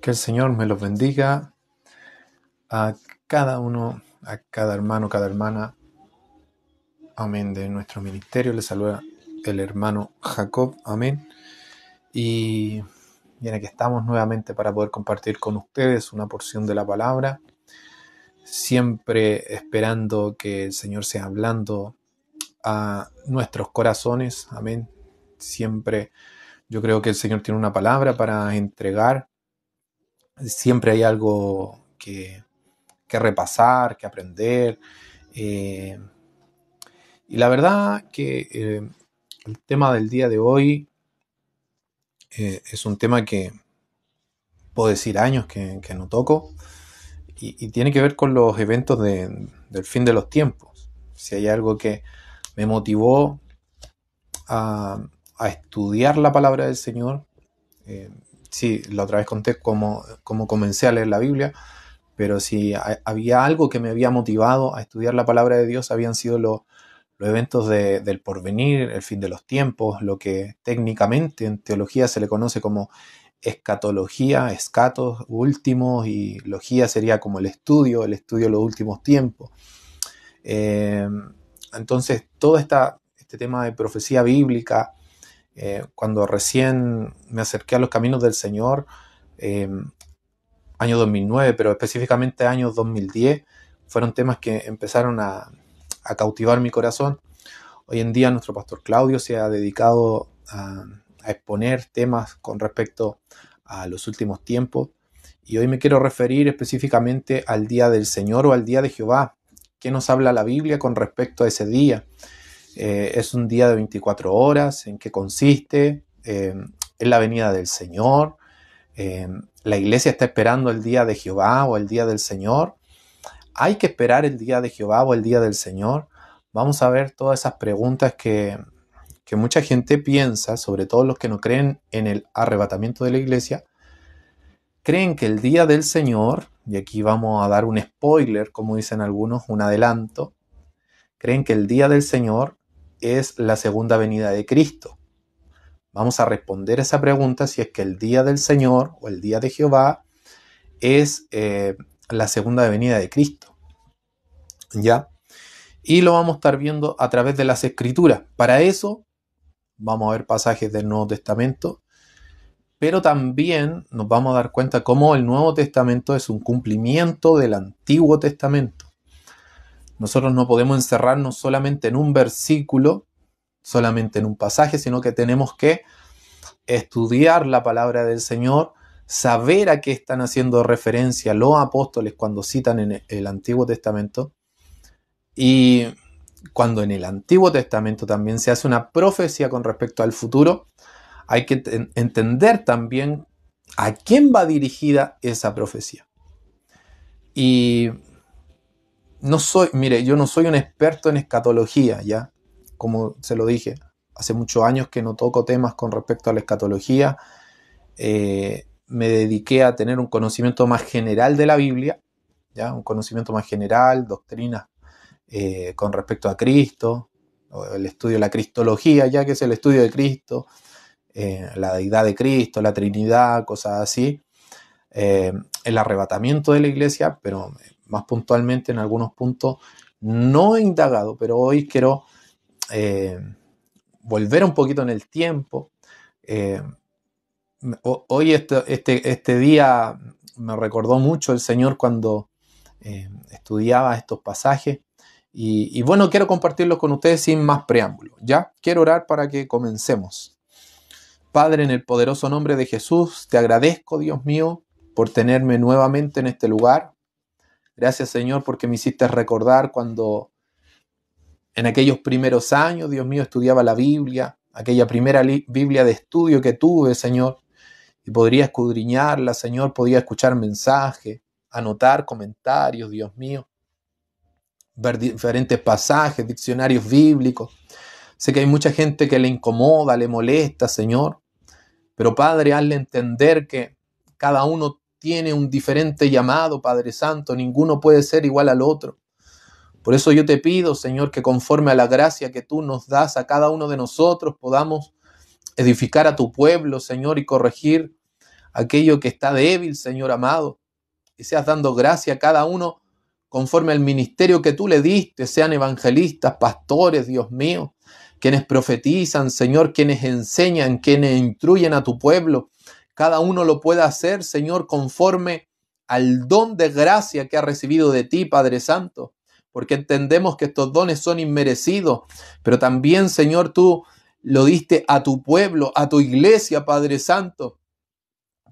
Que el Señor me los bendiga a cada uno, a cada hermano, cada hermana. Amén. De nuestro ministerio les saluda el hermano Jacob. Amén. Y bien, aquí estamos nuevamente para poder compartir con ustedes una porción de la palabra. Siempre esperando que el Señor sea hablando a nuestros corazones. Amén. Siempre yo creo que el Señor tiene una palabra para entregar. Siempre hay algo que repasar, que aprender. Y la verdad que el tema del día de hoy es un tema que puedo decir años que no toco y tiene que ver con los eventos del fin de los tiempos. Si hay algo que me motivó a estudiar la palabra del Señor, sí, la otra vez conté cómo comencé a leer la Biblia, pero si había algo que me había motivado a estudiar la palabra de Dios, habían sido los eventos del porvenir, el fin de los tiempos, lo que técnicamente en teología se le conoce como escatología, escatos últimos, y logía sería como el estudio de los últimos tiempos. Entonces, todo este tema de profecía bíblica, cuando recién me acerqué a los caminos del Señor, año 2009, pero específicamente año 2010, fueron temas que empezaron a cautivar mi corazón. Hoy en día nuestro pastor Claudio se ha dedicado a exponer temas con respecto a los últimos tiempos, y hoy me quiero referir específicamente al día del Señor o al día de Jehová. ¿Qué nos habla la Biblia con respecto a ese día? Es un día de 24 horas. ¿En qué consiste? Es la venida del Señor. La iglesia está esperando el día de Jehová o el día del Señor. ¿Hay que esperar el día de Jehová o el día del Señor? Vamos a ver todas esas preguntas que mucha gente piensa, sobre todo los que no creen en el arrebatamiento de la iglesia. Creen que el día del Señor, y aquí vamos a dar un spoiler, como dicen algunos, un adelanto, creen que el día del Señor es la segunda venida de Cristo. Vamos a responder esa pregunta, si es que el día del Señor o el día de Jehová es la segunda venida de Cristo. ¿Ya? Y lo vamos a estar viendo a través de las Escrituras. Para eso vamos a ver pasajes del Nuevo Testamento, pero también nos vamos a dar cuenta cómo el Nuevo Testamento es un cumplimiento del Antiguo Testamento. Nosotros no podemos encerrarnos solamente en un versículo, solamente en un pasaje, sino que tenemos que estudiar la palabra del Señor, saber a qué están haciendo referencia los apóstoles cuando citan en el Antiguo Testamento, y cuando en el Antiguo Testamento también se hace una profecía con respecto al futuro, hay que entender también a quién va dirigida esa profecía. Y yo no soy un experto en escatología, ya, como se lo dije, hace muchos años que no toco temas con respecto a la escatología. Me dediqué a tener un conocimiento más general de la Biblia, ya, un conocimiento más general, doctrinas con respecto a Cristo, el estudio de la cristología, ya que es el estudio de Cristo, la deidad de Cristo, la Trinidad, cosas así, el arrebatamiento de la iglesia, pero más puntualmente en algunos puntos no he indagado, pero hoy quiero volver un poquito en el tiempo. Hoy este día me recordó mucho el Señor cuando estudiaba estos pasajes, y bueno, quiero compartirlos con ustedes sin más preámbulo. Ya quiero orar para que comencemos. Padre, en el poderoso nombre de Jesús, te agradezco, Dios mío, por tenerme nuevamente en este lugar. Gracias, Señor, porque me hiciste recordar cuando en aquellos primeros años, Dios mío, estudiaba la Biblia, aquella primera Biblia de estudio que tuve, Señor, y podría escudriñarla, Señor, podía escuchar mensajes, anotar comentarios, Dios mío, ver diferentes pasajes, diccionarios bíblicos. Sé que hay mucha gente que le incomoda, le molesta, Señor, pero Padre, hazle entender que cada uno tiene un diferente llamado, Padre Santo, ninguno puede ser igual al otro. Por eso yo te pido, Señor, que conforme a la gracia que tú nos das a cada uno de nosotros, podamos edificar a tu pueblo, Señor, y corregir aquello que está débil, Señor amado, y seas dando gracia a cada uno conforme al ministerio que tú le diste, sean evangelistas, pastores, Dios mío, quienes profetizan, Señor, quienes enseñan, quienes instruyen a tu pueblo. Cada uno lo pueda hacer, Señor, conforme al don de gracia que ha recibido de ti, Padre Santo, porque entendemos que estos dones son inmerecidos, pero también, Señor, tú lo diste a tu pueblo, a tu iglesia, Padre Santo,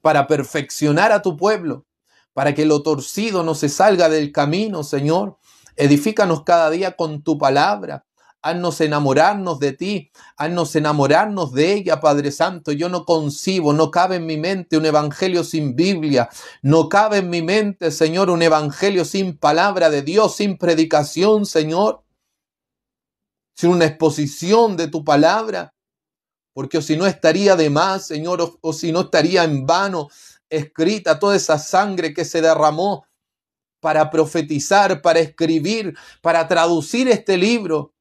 para perfeccionar a tu pueblo, para que lo torcido no se salga del camino, Señor. Edifícanos cada día con tu palabra. Haznos enamorarnos de ti, haznos enamorarnos de ella, Padre Santo. Yo no concibo, no cabe en mi mente un evangelio sin Biblia, no cabe en mi mente, Señor, un evangelio sin palabra de Dios, sin predicación, Señor, sin una exposición de tu palabra, porque o si no estaría de más, Señor, o si no estaría en vano escrita toda esa sangre que se derramó para profetizar, para escribir, para traducir este libro.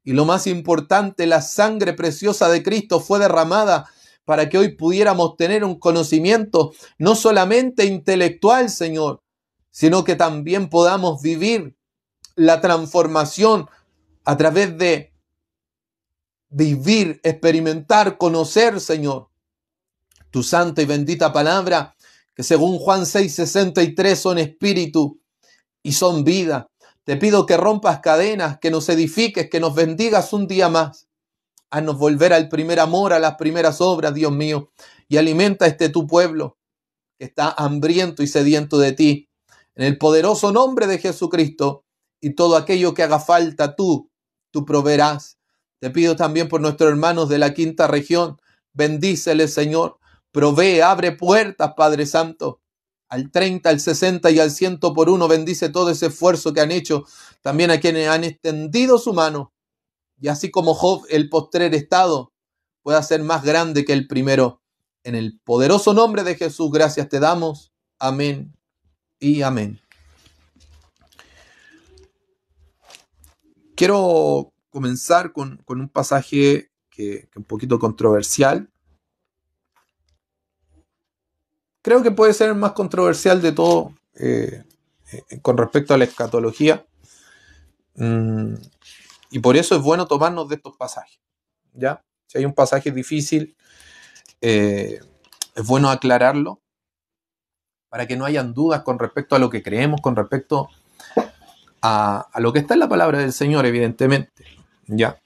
Y lo más importante, la sangre preciosa de Cristo fue derramada para que hoy pudiéramos tener un conocimiento no solamente intelectual, Señor, sino que también podamos vivir la transformación a través de vivir, experimentar, conocer, Señor, tu santa y bendita palabra, que según Juan 6:63 son espíritu y son vida. Te pido que rompas cadenas, que nos edifiques, que nos bendigas un día más. Haznos volver al primer amor, a las primeras obras, Dios mío, y alimenta tu pueblo que está hambriento y sediento de ti. En el poderoso nombre de Jesucristo, y todo aquello que haga falta tú proveerás. Te pido también por nuestros hermanos de la quinta región. Bendíceles, Señor. Provee, abre puertas, Padre Santo. Al 30, al 60 y al 100 por uno. Bendice todo ese esfuerzo que han hecho. También a quienes han extendido su mano. Y así como Job, el postrer estado pueda ser más grande que el primero. En el poderoso nombre de Jesús, gracias te damos. Amén y amén. Quiero comenzar con un pasaje que es un poquito controversial. Creo que puede ser el más controversial de todo con respecto a la escatología. Y por eso es bueno tomarnos de estos pasajes, ¿ya? Si hay un pasaje difícil, es bueno aclararlo para que no hayan dudas con respecto a lo que creemos, con respecto a lo que está en la palabra del Señor, evidentemente, ¿ya?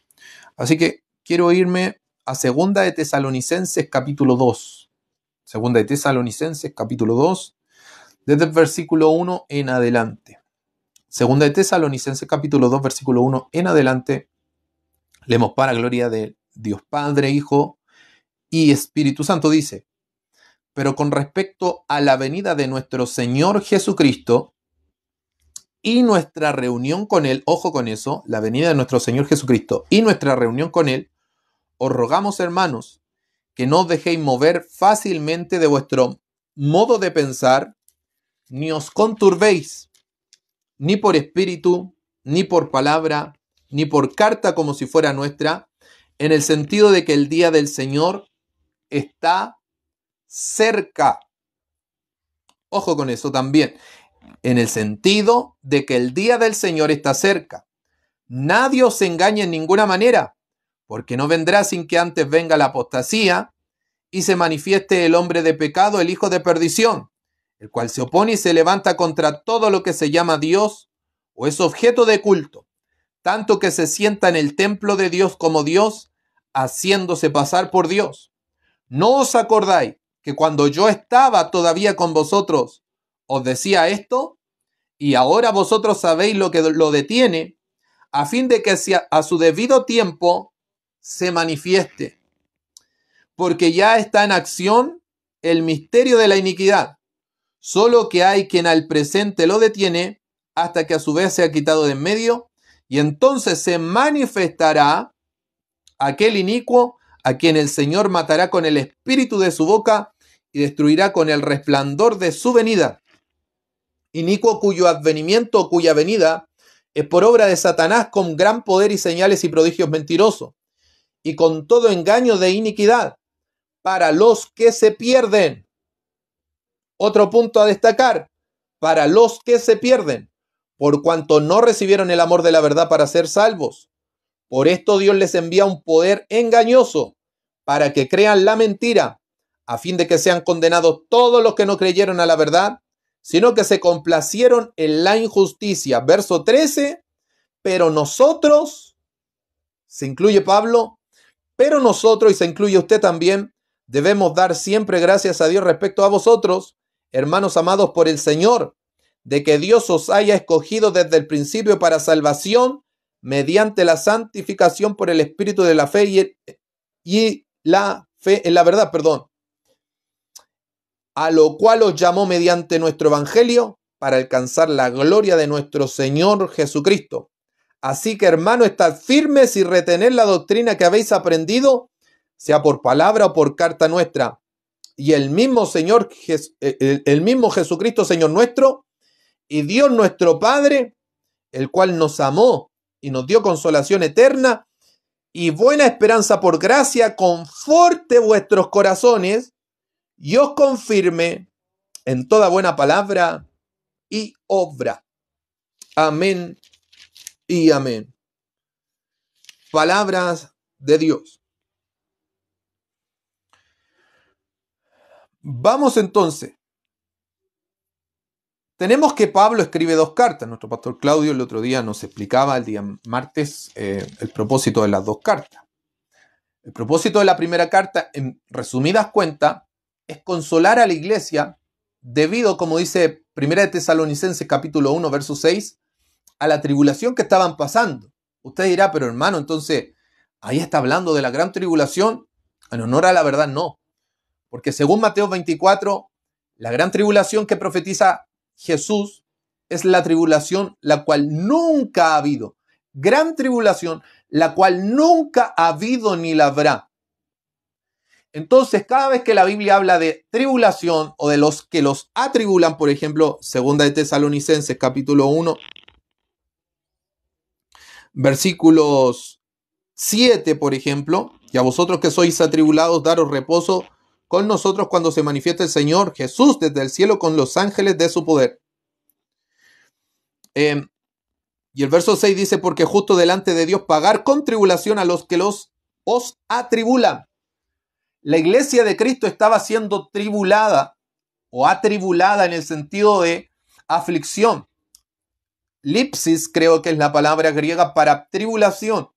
Así que quiero irme a 2 de Tesalonicenses capítulo 2. 2 de Tesalonicenses capítulo 2, desde el versículo 1 en adelante. 2 de Tesalonicenses capítulo 2, versículo 1 en adelante. Leemos para gloria de Dios Padre, Hijo y Espíritu Santo. Dice: pero con respecto a la venida de nuestro Señor Jesucristo y nuestra reunión con Él, ojo con eso, la venida de nuestro Señor Jesucristo y nuestra reunión con Él, os rogamos, hermanos, que no os dejéis mover fácilmente de vuestro modo de pensar, ni os conturbéis, ni por espíritu, ni por palabra, ni por carta como si fuera nuestra, en el sentido de que el día del Señor está cerca. Ojo con eso también. En el sentido de que el día del Señor está cerca. Nadie os engañe en ninguna manera, porque no vendrá sin que antes venga la apostasía y se manifieste el hombre de pecado, el hijo de perdición, el cual se opone y se levanta contra todo lo que se llama Dios o es objeto de culto, tanto que se sienta en el templo de Dios como Dios, haciéndose pasar por Dios. ¿No os acordáis que cuando yo estaba todavía con vosotros os decía esto? Y ahora vosotros sabéis lo que lo detiene, a fin de que a su debido tiempo se manifieste. Porque ya está en acción el misterio de la iniquidad, solo que hay quien al presente lo detiene hasta que a su vez sea quitado de en medio, y entonces se manifestará aquel inicuo a quien el Señor matará con el espíritu de su boca y destruirá con el resplandor de su venida. Inicuo cuyo advenimiento o cuya venida es por obra de Satanás con gran poder y señales y prodigios mentirosos, y con todo engaño de iniquidad, para los que se pierden, Otro punto a destacar, para los que se pierden, por cuanto no recibieron el amor de la verdad para ser salvos. Por esto Dios les envía un poder engañoso para que crean la mentira, a fin de que sean condenados todos los que no creyeron a la verdad, sino que se complacieron en la injusticia. Verso 13, pero nosotros, se incluye Pablo, pero nosotros, y se incluye usted también, debemos dar siempre gracias a Dios respecto a vosotros, hermanos amados por el Señor, de que Dios os haya escogido desde el principio para salvación, mediante la santificación por el Espíritu de la fe y la fe en la verdad, a lo cual os llamó mediante nuestro Evangelio para alcanzar la gloria de nuestro Señor Jesucristo. Así que, hermano, estad firmes y retened la doctrina que habéis aprendido, sea por palabra o por carta nuestra. Y el mismo Jesucristo, Señor nuestro, y Dios nuestro Padre, el cual nos amó y nos dio consolación eterna y buena esperanza por gracia, conforte vuestros corazones y os confirme en toda buena palabra y obra. Amén y amén. Palabras de Dios. Vamos entonces. Tenemos que Pablo escribe 2 cartas. Nuestro pastor Claudio el otro día nos explicaba, el día martes, el propósito de las 2 cartas. El propósito de la primera carta, en resumidas cuentas, es consolar a la iglesia debido, como dice 1 de Tesalonicenses capítulo 1, verso 6, a la tribulación que estaban pasando. Usted dirá, pero hermano, entonces, ahí está hablando de la gran tribulación. En honor a la verdad, no. Porque según Mateo 24, la gran tribulación que profetiza Jesús es la tribulación la cual nunca ha habido. Gran tribulación, la cual nunca ha habido ni la habrá. Entonces, cada vez que la Biblia habla de tribulación o de los que los atribulan, por ejemplo, 2 de Tesalonicenses capítulo 1, versículos 7, por ejemplo, y a vosotros que sois atribulados, daros reposo con nosotros cuando se manifieste el Señor Jesús desde el cielo con los ángeles de su poder. Y el verso 6 dice, porque justo delante de Dios pagar con tribulación a los que os atribulan. La iglesia de Cristo estaba siendo tribulada o atribulada en el sentido de aflicción. Lipsis creo que es la palabra griega para tribulación.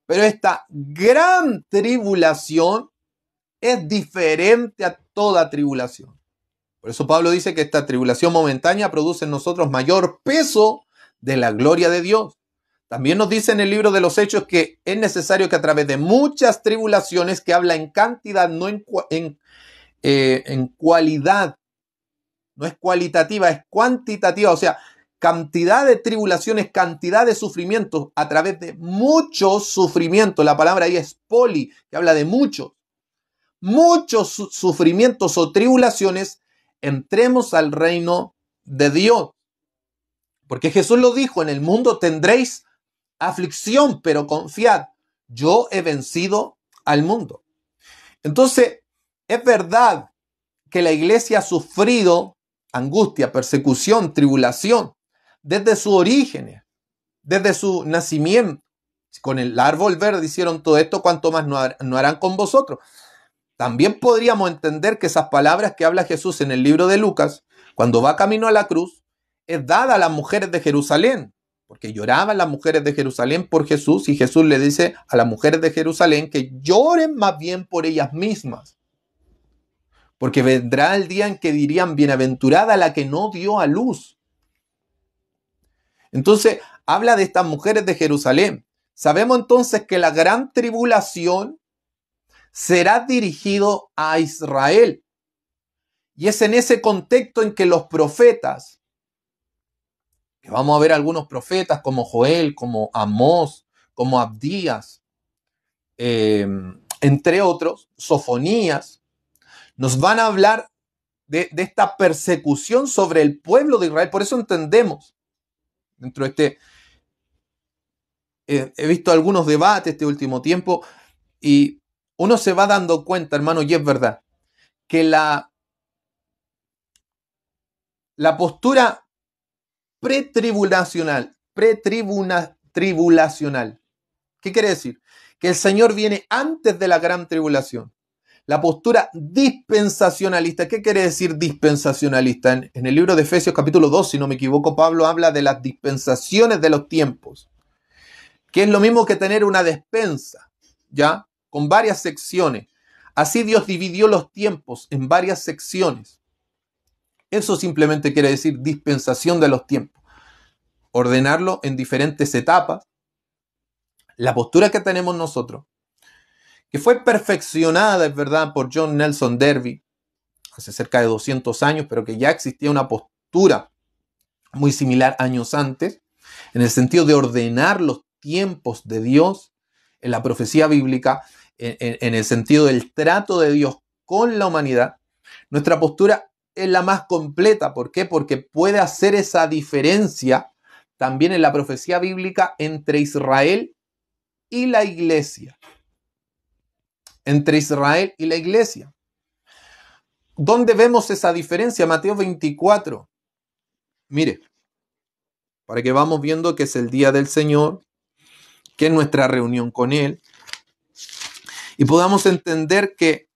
Pero esta gran tribulación es diferente a toda tribulación. Por eso Pablo dice que esta tribulación momentánea produce en nosotros mayor peso de la gloria de Dios. También nos dice en el libro de los Hechos que es necesario que a través de muchas tribulaciones, que habla en cantidad, no en cualidad, no es cualitativa, es cuantitativa, o sea, cantidad de tribulaciones, cantidad de sufrimientos, a través de muchos sufrimientos. La palabra ahí es poli, que habla de muchos sufrimientos o tribulaciones, entremos al reino de Dios. Porque Jesús lo dijo, en el mundo tendréis aflicción, pero confiad, yo he vencido al mundo. Entonces, es verdad que la iglesia ha sufrido angustia, persecución, tribulación, desde su origen, desde su nacimiento. Con el árbol verde hicieron todo esto, cuanto más no harán con vosotros. También podríamos entender que esas palabras que habla Jesús en el libro de Lucas, cuando va camino a la cruz, es dada a las mujeres de Jerusalén, porque lloraban las mujeres de Jerusalén por Jesús, y Jesús le dice a las mujeres de Jerusalén que lloren más bien por ellas mismas, porque vendrá el día en que dirían, bienaventurada la que no dio a luz. Entonces, habla de estas mujeres de Jerusalén. Sabemos entonces que la gran tribulación será dirigido a Israel. Y es en ese contexto en que los profetas, que vamos a ver algunos profetas como Joel, como Amós, como Abdías, entre otros, Sofonías, nos van a hablar de esta persecución sobre el pueblo de Israel. Por eso entendemos, dentro de este, he visto algunos debates este último tiempo, y uno se va dando cuenta, hermano, y es verdad, que la la postura pretribulacional. ¿Qué quiere decir? Que el Señor viene antes de la gran tribulación. La postura dispensacionalista. ¿Qué quiere decir dispensacionalista? En el libro de Efesios capítulo 2, si no me equivoco, Pablo habla de las dispensaciones de los tiempos, que es lo mismo que tener una despensa, ¿ya? Con varias secciones. Así Dios dividió los tiempos en varias secciones. Eso simplemente quiere decir dispensación de los tiempos. Ordenarlo en diferentes etapas. La postura que tenemos nosotros, que fue perfeccionada, es verdad, por John Nelson Darby hace cerca de 200 años, pero que ya existía una postura muy similar años antes, en el sentido de ordenar los tiempos de Dios en la profecía bíblica, en el sentido del trato de Dios con la humanidad. Nuestra postura es la más completa. ¿Por qué? Porque puede hacer esa diferencia también en la profecía bíblica entre Israel y la iglesia. Entre Israel y la iglesia. ¿Dónde vemos esa diferencia? Mateo 24. Mire, para que vamos viendo que es el día del Señor, que es nuestra reunión con Él, y podamos entender que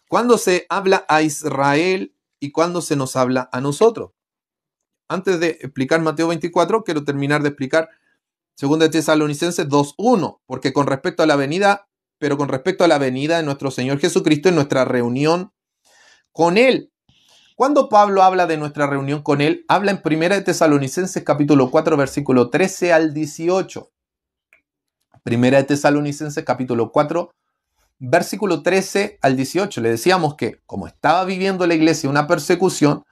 cuando se habla a Israel y cuando se nos habla a nosotros. Antes de explicar Mateo 24, quiero terminar de explicar 2 Tesalonicenses 2:1, porque con respecto a la venida de nuestro Señor Jesucristo en nuestra reunión con Él. Cuando Pablo habla de nuestra reunión con Él, habla en 1 Tesalonicenses capítulo 4, versículo 13 al 18. 1 Tesalonicenses capítulo 4, versículo 13 al 18. Le decíamos que, como estaba viviendo la iglesia una persecución,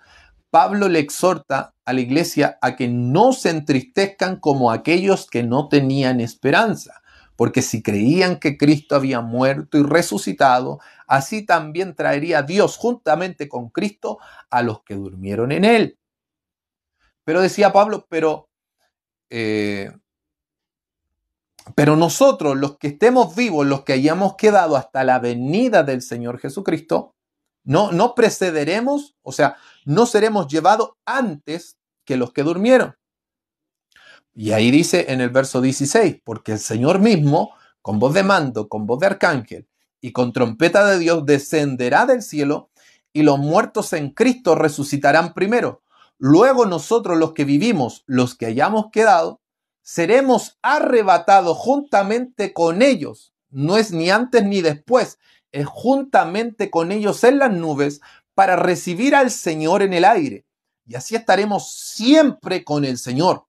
Pablo le exhorta a la iglesia a que no se entristezcan como aquellos que no tenían esperanza, porque si creían que Cristo había muerto y resucitado, así también traería Dios juntamente con Cristo a los que durmieron en Él. Pero decía Pablo, pero nosotros, los que estemos vivos, los que hayamos quedado hasta la venida del Señor Jesucristo, no precederemos, o sea, no seremos llevados antes que los que durmieron. Y ahí dice en el verso 16, porque el Señor mismo, con voz de mando, con voz de arcángel y con trompeta de Dios, descenderá del cielo y los muertos en Cristo resucitarán primero. Luego nosotros, los que vivimos, los que hayamos quedado, seremos arrebatados juntamente con ellos. No es ni antes ni después, es juntamente con ellos en las nubes para recibir al Señor en el aire. Y así estaremos siempre con el Señor.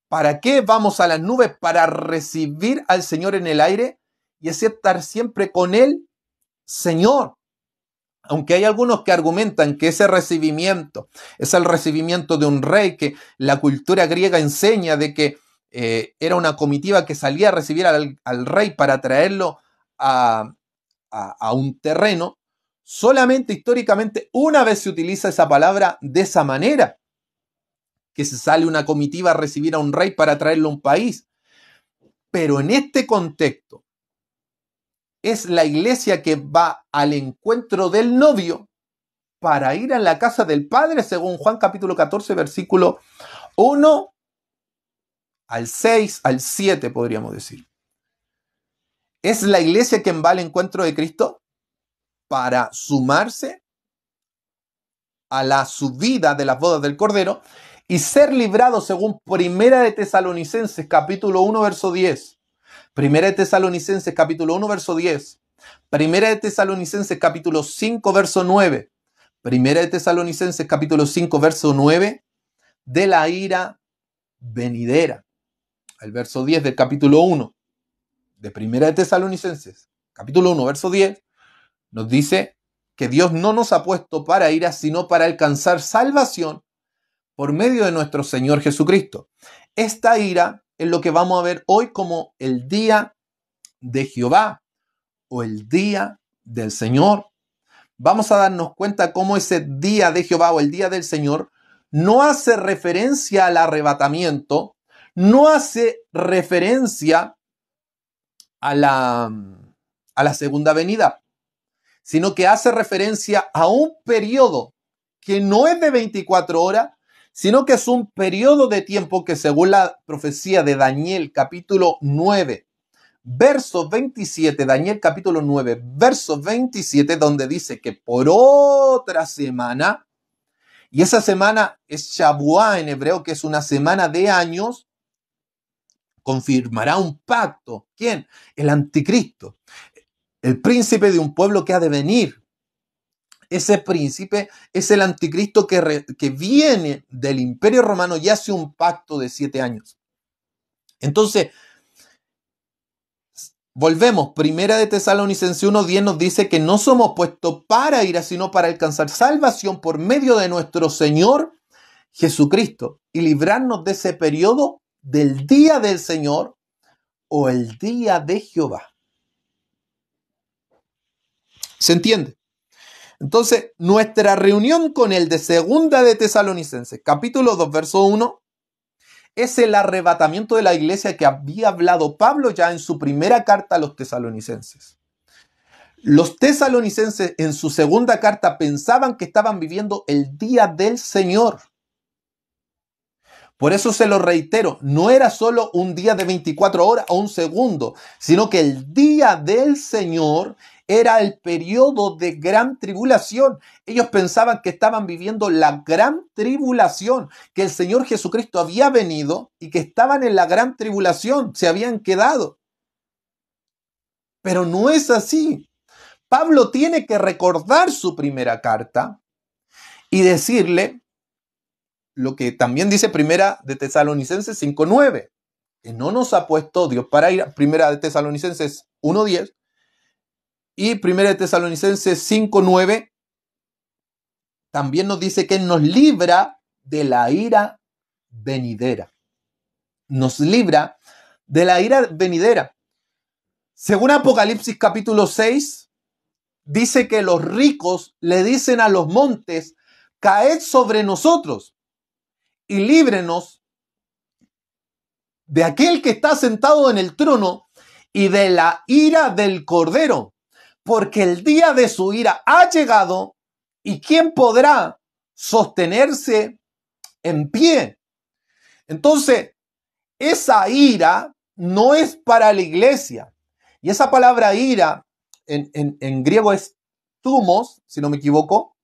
¿Para qué vamos a las nubes? Para recibir al Señor en el aire y así estar siempre con el Señor. Aunque hay algunos que argumentan que ese recibimiento es el recibimiento de un rey, que la cultura griega enseña de que era una comitiva que salía a recibir al rey para traerlo a un terreno, solamente históricamente una vez se utiliza esa palabra de esa manera, que se sale una comitiva a recibir a un rey para traerlo a un país. Pero en este contexto, es la iglesia que va al encuentro del novio para ir a la casa del Padre, según Juan capítulo 14, versículo 1 al 6, al 7, podríamos decir. Es la iglesia quien va al encuentro de Cristo para sumarse a la subida de las bodas del Cordero y ser librado, según 1 Tesalonicenses capítulo 1, verso 10. 1 Tesalonicenses capítulo 1, verso 10. 1 Tesalonicenses capítulo 5, verso 9. 1 Tesalonicenses capítulo 5, verso 9, de la ira venidera. El verso 10 del capítulo 1 de 1 Tesalonicenses, capítulo 1, verso 10, nos dice que Dios no nos ha puesto para ira, sino para alcanzar salvación por medio de nuestro Señor Jesucristo. Esta ira es lo que vamos a ver hoy como el día de Jehová o el día del Señor. Vamos a darnos cuenta cómo ese día de Jehová o el día del Señor no hace referencia al arrebatamiento, no hace referencia a la segunda venida, sino que hace referencia a un periodo que no es de 24 horas, sino que es un periodo de tiempo que, según la profecía de Daniel capítulo 9, verso 27, Daniel capítulo 9, verso 27, donde dice que por otra semana, y esa semana es Shavuá en hebreo, que es una semana de años, confirmará un pacto. ¿Quién? El anticristo, el príncipe de un pueblo que ha de venir. Ese príncipe es el anticristo que viene del Imperio Romano y hace un pacto de 7 años. Entonces, volvemos. Primera de Tesalonicenses 1:10 nos dice que no somos puestos para ira, sino para alcanzar salvación por medio de nuestro Señor Jesucristo y librarnos de ese periodo del día del Señor o el día de Jehová. ¿Se entiende? Entonces, nuestra reunión con el de Segunda de Tesalonicenses, capítulo 2, verso 1, es el arrebatamiento de la iglesia que había hablado Pablo ya en su primera carta a los tesalonicenses. Los tesalonicenses en su segunda carta pensaban que estaban viviendo el día del Señor. Por eso se lo reitero, no era solo un día de 24 horas o un segundo, sino que el día del Señor era el periodo de gran tribulación. Ellos pensaban que estaban viviendo la gran tribulación, que el Señor Jesucristo había venido y que estaban en la gran tribulación, se habían quedado. Pero no es así. Pablo tiene que recordar su primera carta y decirle lo que también dice Primera de Tesalonicenses 5:9, que no nos ha puesto Dios para ir. Primera de Tesalonicenses 1:10 y Primera de Tesalonicenses 5:9 también nos dice que nos libra de la ira venidera. Nos libra de la ira venidera. Según Apocalipsis capítulo 6, dice que los ricos le dicen a los montes, caed sobre nosotros y líbrenos de aquel que está sentado en el trono y de la ira del Cordero, porque el día de su ira ha llegado y ¿quién podrá sostenerse en pie? Entonces, esa ira no es para la iglesia. Y esa palabra ira en griego es thumos, si no me equivoco,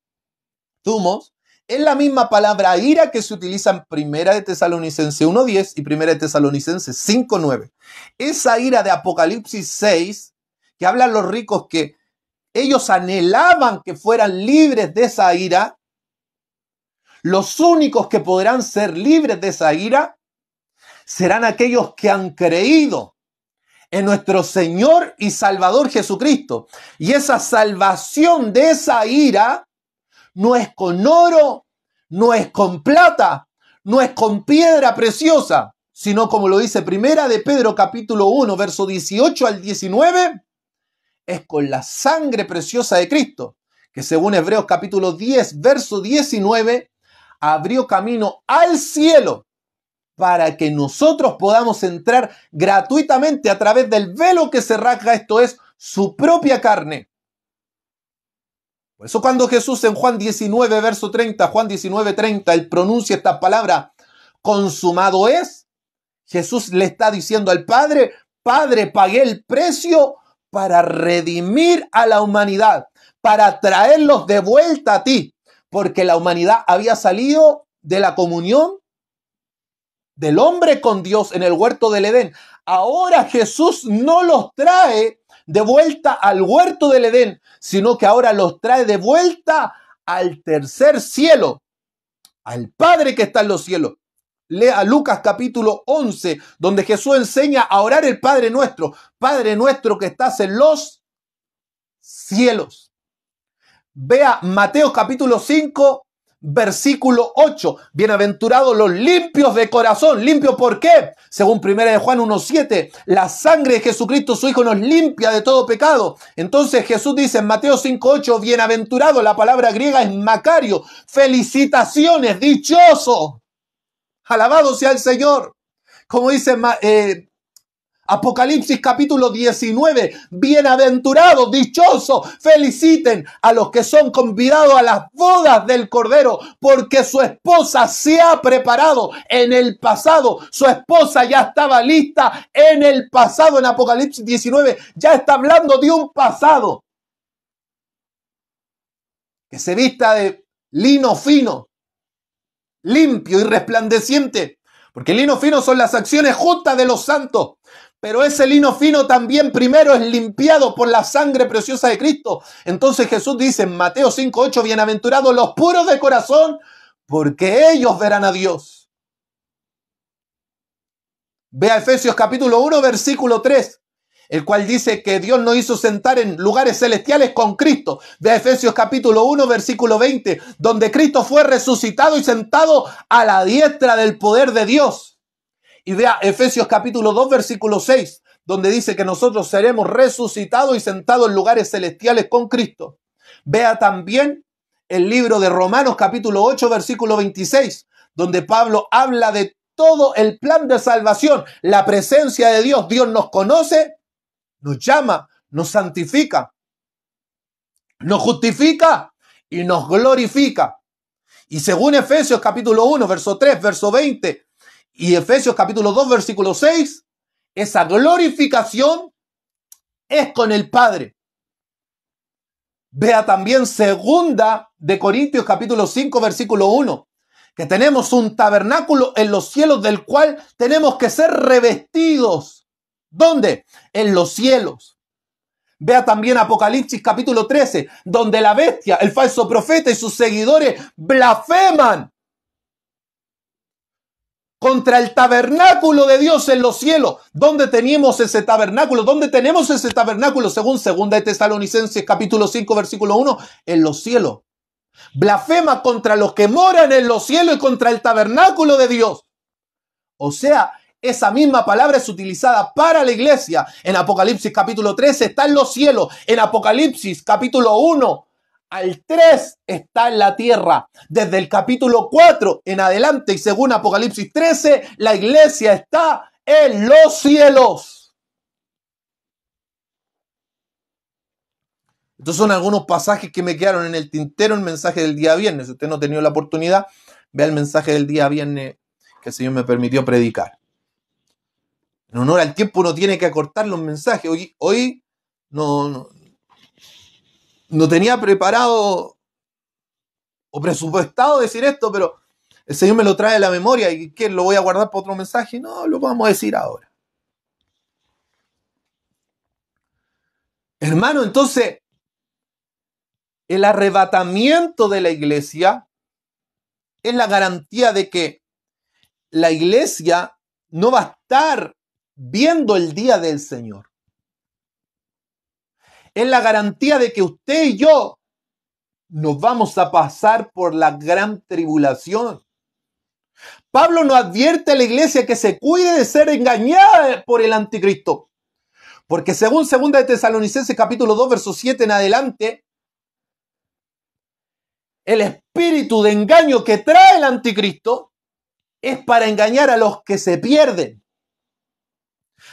thumos. Es la misma palabra ira que se utiliza en Primera de Tesalonicenses 1:10 y Primera de Tesalonicenses 5:9. Esa ira de Apocalipsis 6, que hablan los ricos que ellos anhelaban que fueran libres de esa ira, los únicos que podrán ser libres de esa ira serán aquellos que han creído en nuestro Señor y Salvador Jesucristo. Y esa salvación de esa ira no es con oro, no es con plata, no es con piedra preciosa, sino como lo dice Primera de Pedro capítulo 1, verso 18 al 19, es con la sangre preciosa de Cristo, que según Hebreos capítulo 10, verso 19, abrió camino al cielo para que nosotros podamos entrar gratuitamente a través del velo que se rasga, esto es, su propia carne. Por eso cuando Jesús en Juan 19, verso 30, Juan 19, 30, él pronuncia esta palabra, consumado es, Jesús le está diciendo al Padre, Padre, pagué el precio para redimir a la humanidad, para traerlos de vuelta a ti, porque la humanidad había salido de la comunión del hombre con Dios en el huerto del Edén. Ahora Jesús no los trae de vuelta al huerto del Edén, sino que ahora los trae de vuelta al tercer cielo, al Padre que está en los cielos. Lea Lucas capítulo 11, donde Jesús enseña a orar el Padre nuestro que estás en los cielos. Vea Mateo capítulo 5, versículo 8. Bienaventurados los limpios de corazón. ¿Limpio por qué? Según 1 de Juan 1:7, la sangre de Jesucristo su Hijo nos limpia de todo pecado. Entonces Jesús dice en Mateo 5:8, bienaventurado, la palabra griega es Macario. Felicitaciones, dichoso. Alabado sea el Señor. Como dice Apocalipsis capítulo 19, bienaventurados, dichosos, feliciten a los que son convidados a las bodas del Cordero, porque su esposa se ha preparado en el pasado, su esposa ya estaba lista en el pasado. En Apocalipsis 19 ya está hablando de un pasado, que se vista de lino fino, limpio y resplandeciente, porque el lino fino son las acciones justas de los santos. Pero ese lino fino también primero es limpiado por la sangre preciosa de Cristo. Entonces Jesús dice en Mateo 5:8, bienaventurados los puros de corazón, porque ellos verán a Dios. Ve a Efesios capítulo 1, versículo 3, el cual dice que Dios nos hizo sentar en lugares celestiales con Cristo. Ve a Efesios capítulo 1, versículo 20, donde Cristo fue resucitado y sentado a la diestra del poder de Dios. Y vea Efesios capítulo 2, versículo 6, donde dice que nosotros seremos resucitados y sentados en lugares celestiales con Cristo. Vea también el libro de Romanos capítulo 8, versículo 26, donde Pablo habla de todo el plan de salvación, la presencia de Dios. Dios nos conoce, nos llama, nos santifica, nos justifica y nos glorifica. Y según Efesios capítulo 1, verso 3, verso 20, y Efesios capítulo 2, versículo 6, esa glorificación es con el Padre. Vea también segunda de Corintios capítulo 5, versículo 1, que tenemos un tabernáculo en los cielos del cual tenemos que ser revestidos. ¿Dónde? En los cielos. Vea también Apocalipsis capítulo 13, donde la bestia, el falso profeta y sus seguidores blasfeman contra el tabernáculo de Dios en los cielos. ¿Dónde tenemos ese tabernáculo? ¿Dónde tenemos ese tabernáculo? Según 2 de Tesalonicenses capítulo 5 versículo 1, en los cielos. Blasfema contra los que moran en los cielos y contra el tabernáculo de Dios. O sea, esa misma palabra es utilizada para la iglesia. En Apocalipsis capítulo 13 está en los cielos. En Apocalipsis capítulo 1 al 3 está en la tierra. Desde el capítulo 4 en adelante y según Apocalipsis 13, la iglesia está en los cielos. Estos son algunos pasajes que me quedaron en el tintero, el mensaje del día viernes. Si usted no ha tenido la oportunidad, vea el mensaje del día viernes que el Señor me permitió predicar. En honor al tiempo uno tiene que acortar los mensajes. Hoy no tenía preparado o presupuestado decir esto, pero el Señor me lo trae a la memoria y ¿qué? ¿Lo voy a guardar para otro mensaje? No, lo vamos a decir ahora. Hermano, entonces, el arrebatamiento de la iglesia es la garantía de que la iglesia no va a estar viendo el día del Señor. Es la garantía de que usted y yo nos vamos a pasar por la gran tribulación. Pablo nos advierte a la iglesia que se cuide de ser engañada por el anticristo. Porque según 2 de Tesalonicenses capítulo 2, verso 7 en adelante, el espíritu de engaño que trae el anticristo es para engañar a los que se pierden,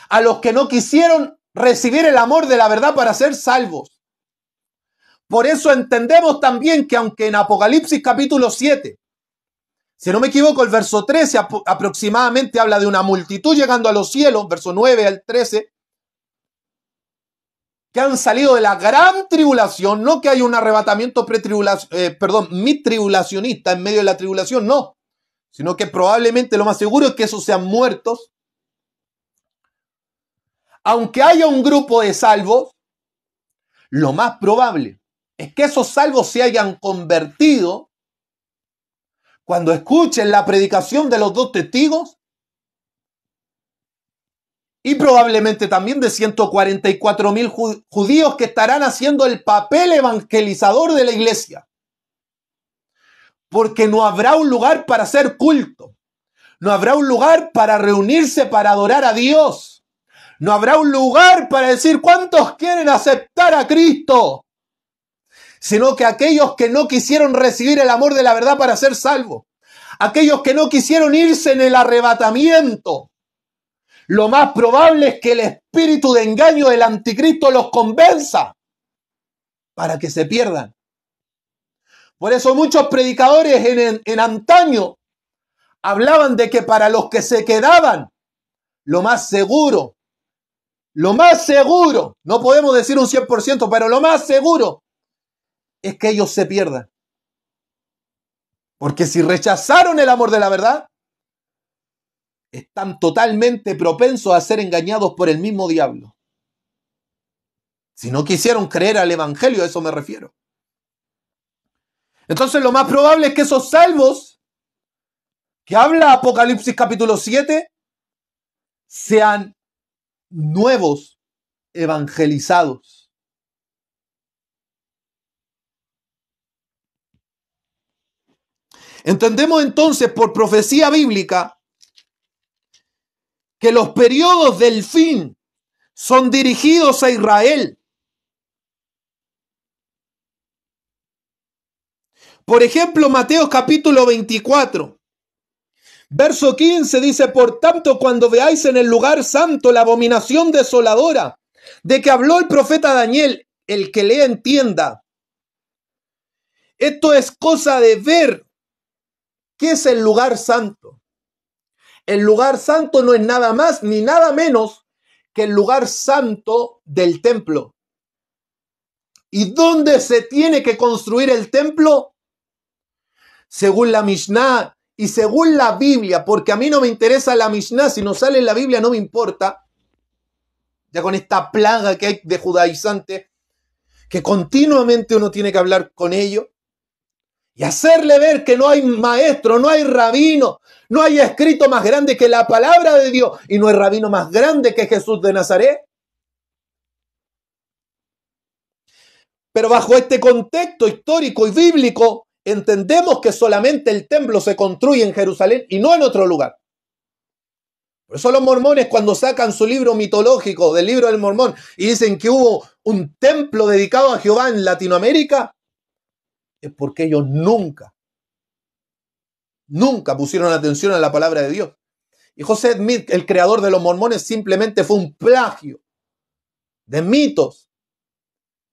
a los que no quisieron recibir el amor de la verdad para ser salvos. Por eso entendemos también que aunque en Apocalipsis capítulo 7, si no me equivoco, el verso 13 aproximadamente habla de una multitud llegando a los cielos, verso 9 al 13, que han salido de la gran tribulación, no que haya un arrebatamiento mitribulacionista en medio de la tribulación, no, sino que probablemente lo más seguro es que esos sean muertos. Aunque haya un grupo de salvos, lo más probable es que esos salvos se hayan convertido cuando escuchen la predicación de los dos testigos y probablemente también de 144,000 judíos que estarán haciendo el papel evangelizador de la iglesia. Porque no habrá un lugar para hacer culto, no habrá un lugar para reunirse para adorar a Dios. No habrá un lugar para decir cuántos quieren aceptar a Cristo, sino que aquellos que no quisieron recibir el amor de la verdad para ser salvos, aquellos que no quisieron irse en el arrebatamiento, lo más probable es que el espíritu de engaño del anticristo los convenza para que se pierdan. Por eso muchos predicadores en antaño hablaban de que para los que se quedaban, lo más seguro, no podemos decir un 100%, pero lo más seguro es que ellos se pierdan. Porque si rechazaron el amor de la verdad, están totalmente propensos a ser engañados por el mismo diablo. Si no quisieron creer al evangelio, a eso me refiero. Entonces lo más probable es que esos salvos que habla Apocalipsis capítulo 7 sean nuevos evangelizados. Entendemos entonces por profecía bíblica que los periodos del fin son dirigidos a Israel. Por ejemplo, Mateo capítulo 24, verso 15 dice: por tanto, cuando veáis en el lugar santo la abominación desoladora de que habló el profeta Daniel, el que lea entienda. Esto es cosa de ver qué es el lugar santo. El lugar santo no es nada más ni nada menos que el lugar santo del templo. ¿Y dónde se tiene que construir el templo? Según la Mishnah y según la Biblia, porque a mí no me interesa la Mishnah, si no sale en la Biblia no me importa, ya con esta plaga que hay de judaizante, que continuamente uno tiene que hablar con ellos y hacerle ver que no hay maestro, no hay rabino, no hay escrito más grande que la palabra de Dios y no hay rabino más grande que Jesús de Nazaret. Pero bajo este contexto histórico y bíblico, entendemos que solamente el templo se construye en Jerusalén y no en otro lugar. Por eso los mormones, cuando sacan su libro mitológico del libro del Mormón y dicen que hubo un templo dedicado a Jehová en Latinoamérica, es porque ellos nunca pusieron atención a la palabra de Dios. Y José Smith, el creador de los mormones, simplemente fue un plagio de mitos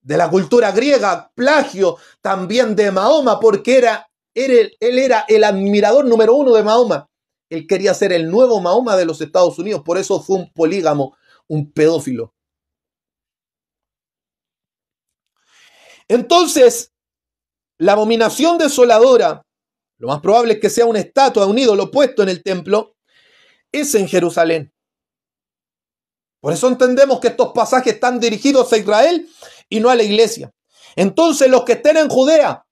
de la cultura griega, plagio también de Mahoma, porque él era el admirador número uno de Mahoma. Él quería ser el nuevo Mahoma de los Estados Unidos, por eso fue un polígamo, un pedófilo. Entonces, la abominación desoladora, lo más probable es que sea una estatua, un ídolo puesto en el templo, es en Jerusalén. Por eso entendemos que estos pasajes están dirigidos a Israel y no a la iglesia. Entonces, los que estén en Judea,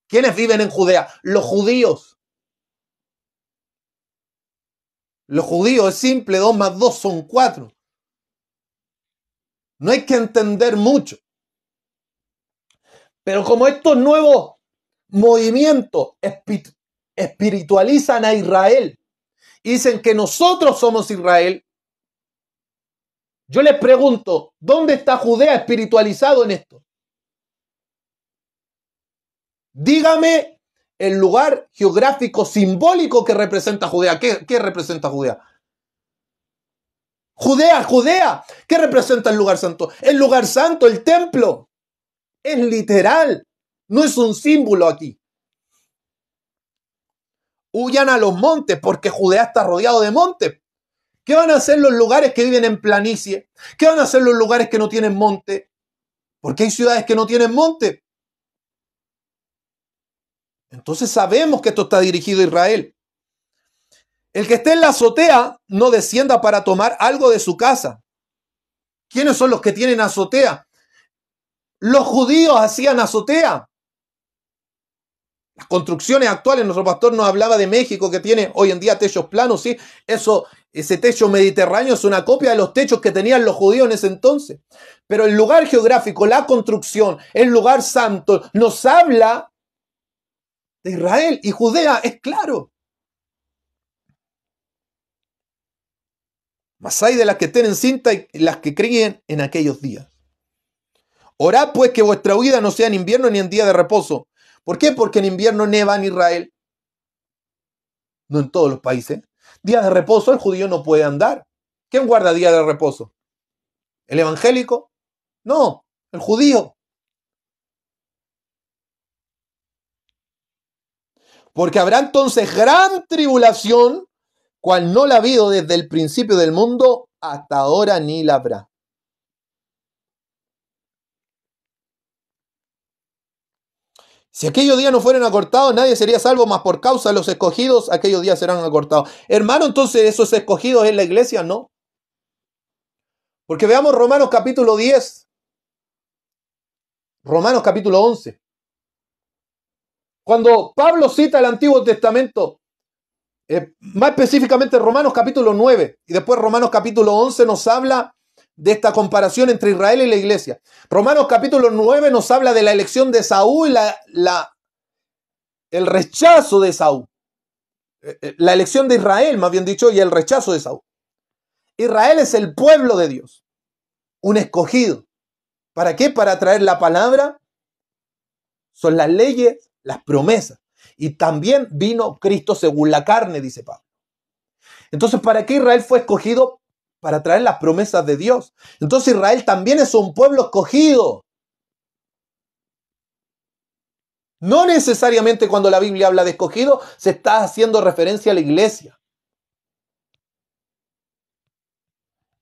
¿quiénes viven en Judea? Los judíos. Los judíos es simple, 2 más 2 son 4. No hay que entender mucho. Pero como estos nuevos movimientos espiritualizan a Israel y dicen que nosotros somos Israel, yo les pregunto, ¿dónde está Judea espiritualizado en esto? Dígame el lugar geográfico simbólico que representa Judea. ¿Qué representa Judea? Judea. ¿Qué representa el lugar santo? El lugar santo, el templo. Es literal. No es un símbolo aquí. Huyan a los montes porque Judea está rodeado de montes. ¿Qué van a hacer los lugares que viven en planicie? ¿Qué van a hacer los lugares que no tienen monte? Porque hay ciudades que no tienen monte. Entonces sabemos que esto está dirigido a Israel. El que esté en la azotea no descienda para tomar algo de su casa. ¿Quiénes son los que tienen azotea? Los judíos hacían azotea. Las construcciones actuales, nuestro pastor nos hablaba de México que tiene hoy en día techos planos, ¿sí? Ese techo mediterráneo es una copia de los techos que tenían los judíos en ese entonces. Pero el lugar geográfico, la construcción, el lugar santo, nos habla de Israel y Judea, es claro. Mas hay de las que estén en cinta y las que críen en aquellos días. Orad pues que vuestra huida no sea en invierno ni en día de reposo. ¿Por qué? Porque en invierno neva en Israel. No en todos los países. Día de reposo el judío no puede andar. ¿Quién guarda día de reposo? ¿El evangélico? No, el judío. Porque habrá entonces gran tribulación, cual no la ha habido desde el principio del mundo hasta ahora ni la habrá. Si aquellos días no fueran acortados, nadie sería salvo, mas por causa de los escogidos, aquellos días serán acortados. Hermano, entonces esos escogidos en la iglesia, no. Porque veamos Romanos capítulo 10, Romanos capítulo 11. Cuando Pablo cita el Antiguo Testamento, más específicamente Romanos capítulo 9 y después Romanos capítulo 11 nos habla de esta comparación entre Israel y la iglesia. Romanos capítulo 9 nos habla de la elección de Saúl y el rechazo de Saúl. La elección de Israel, más bien dicho, y el rechazo de Saúl. Israel es el pueblo de Dios, un escogido. ¿Para qué? Para traer la palabra. Son las leyes, las promesas. Y también vino Cristo según la carne, dice Pablo. Entonces, ¿para qué Israel fue escogido? Para traer las promesas de Dios. Entonces Israel también es un pueblo escogido. No necesariamente cuando la Biblia habla de escogido se está haciendo referencia a la iglesia.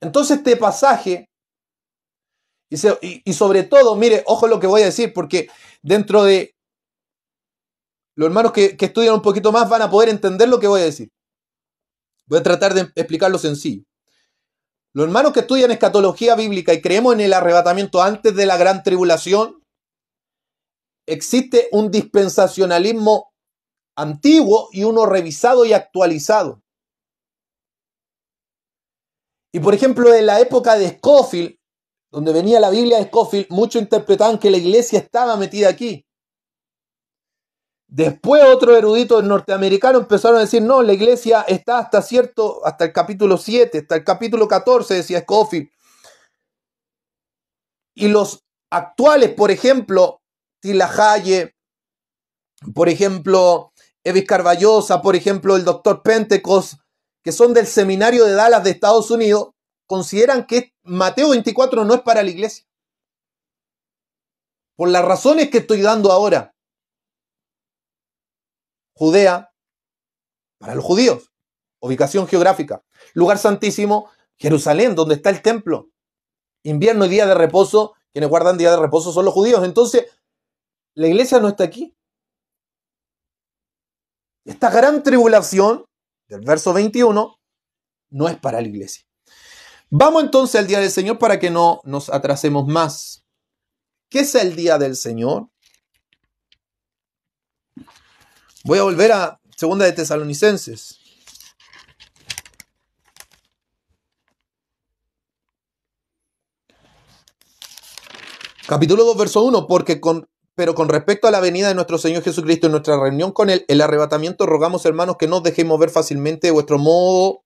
Entonces este pasaje, y sobre todo, mire, ojo lo que voy a decir, porque dentro de los hermanos que estudian un poquito más van a poder entender lo que voy a decir. Voy a tratar de explicarlo sencillo. Los hermanos que estudian escatología bíblica y creemos en el arrebatamiento antes de la gran tribulación, existe un dispensacionalismo antiguo y uno revisado y actualizado. Y por ejemplo, en la época de Scofield, donde venía la Biblia de Scofield, muchos interpretaban que la iglesia estaba metida aquí. Después otros eruditos norteamericanos empezaron a decir, no, la iglesia está hasta el capítulo 7, hasta el capítulo 14, decía Scofield. Y los actuales, por ejemplo, Tilahaye, por ejemplo, Evis Carballosa, por ejemplo, el doctor Pentecost, que son del seminario de Dallas de Estados Unidos, consideran que Mateo 24 no es para la iglesia. Por las razones que estoy dando ahora. Judea, para los judíos, ubicación geográfica. Lugar santísimo, Jerusalén, donde está el templo. Invierno y día de reposo, quienes guardan día de reposo son los judíos. Entonces, la iglesia no está aquí. Esta gran tribulación, del verso 21, no es para la iglesia. Vamos entonces al día del Señor para que no nos atrasemos más. ¿Qué es el día del Señor? Voy a volver a 2 de Tesalonicenses. Capítulo 2, verso 1. Pero con respecto a la venida de nuestro Señor Jesucristo y nuestra reunión con Él, el arrebatamiento, rogamos, hermanos, que no os dejéis mover fácilmente de vuestro modo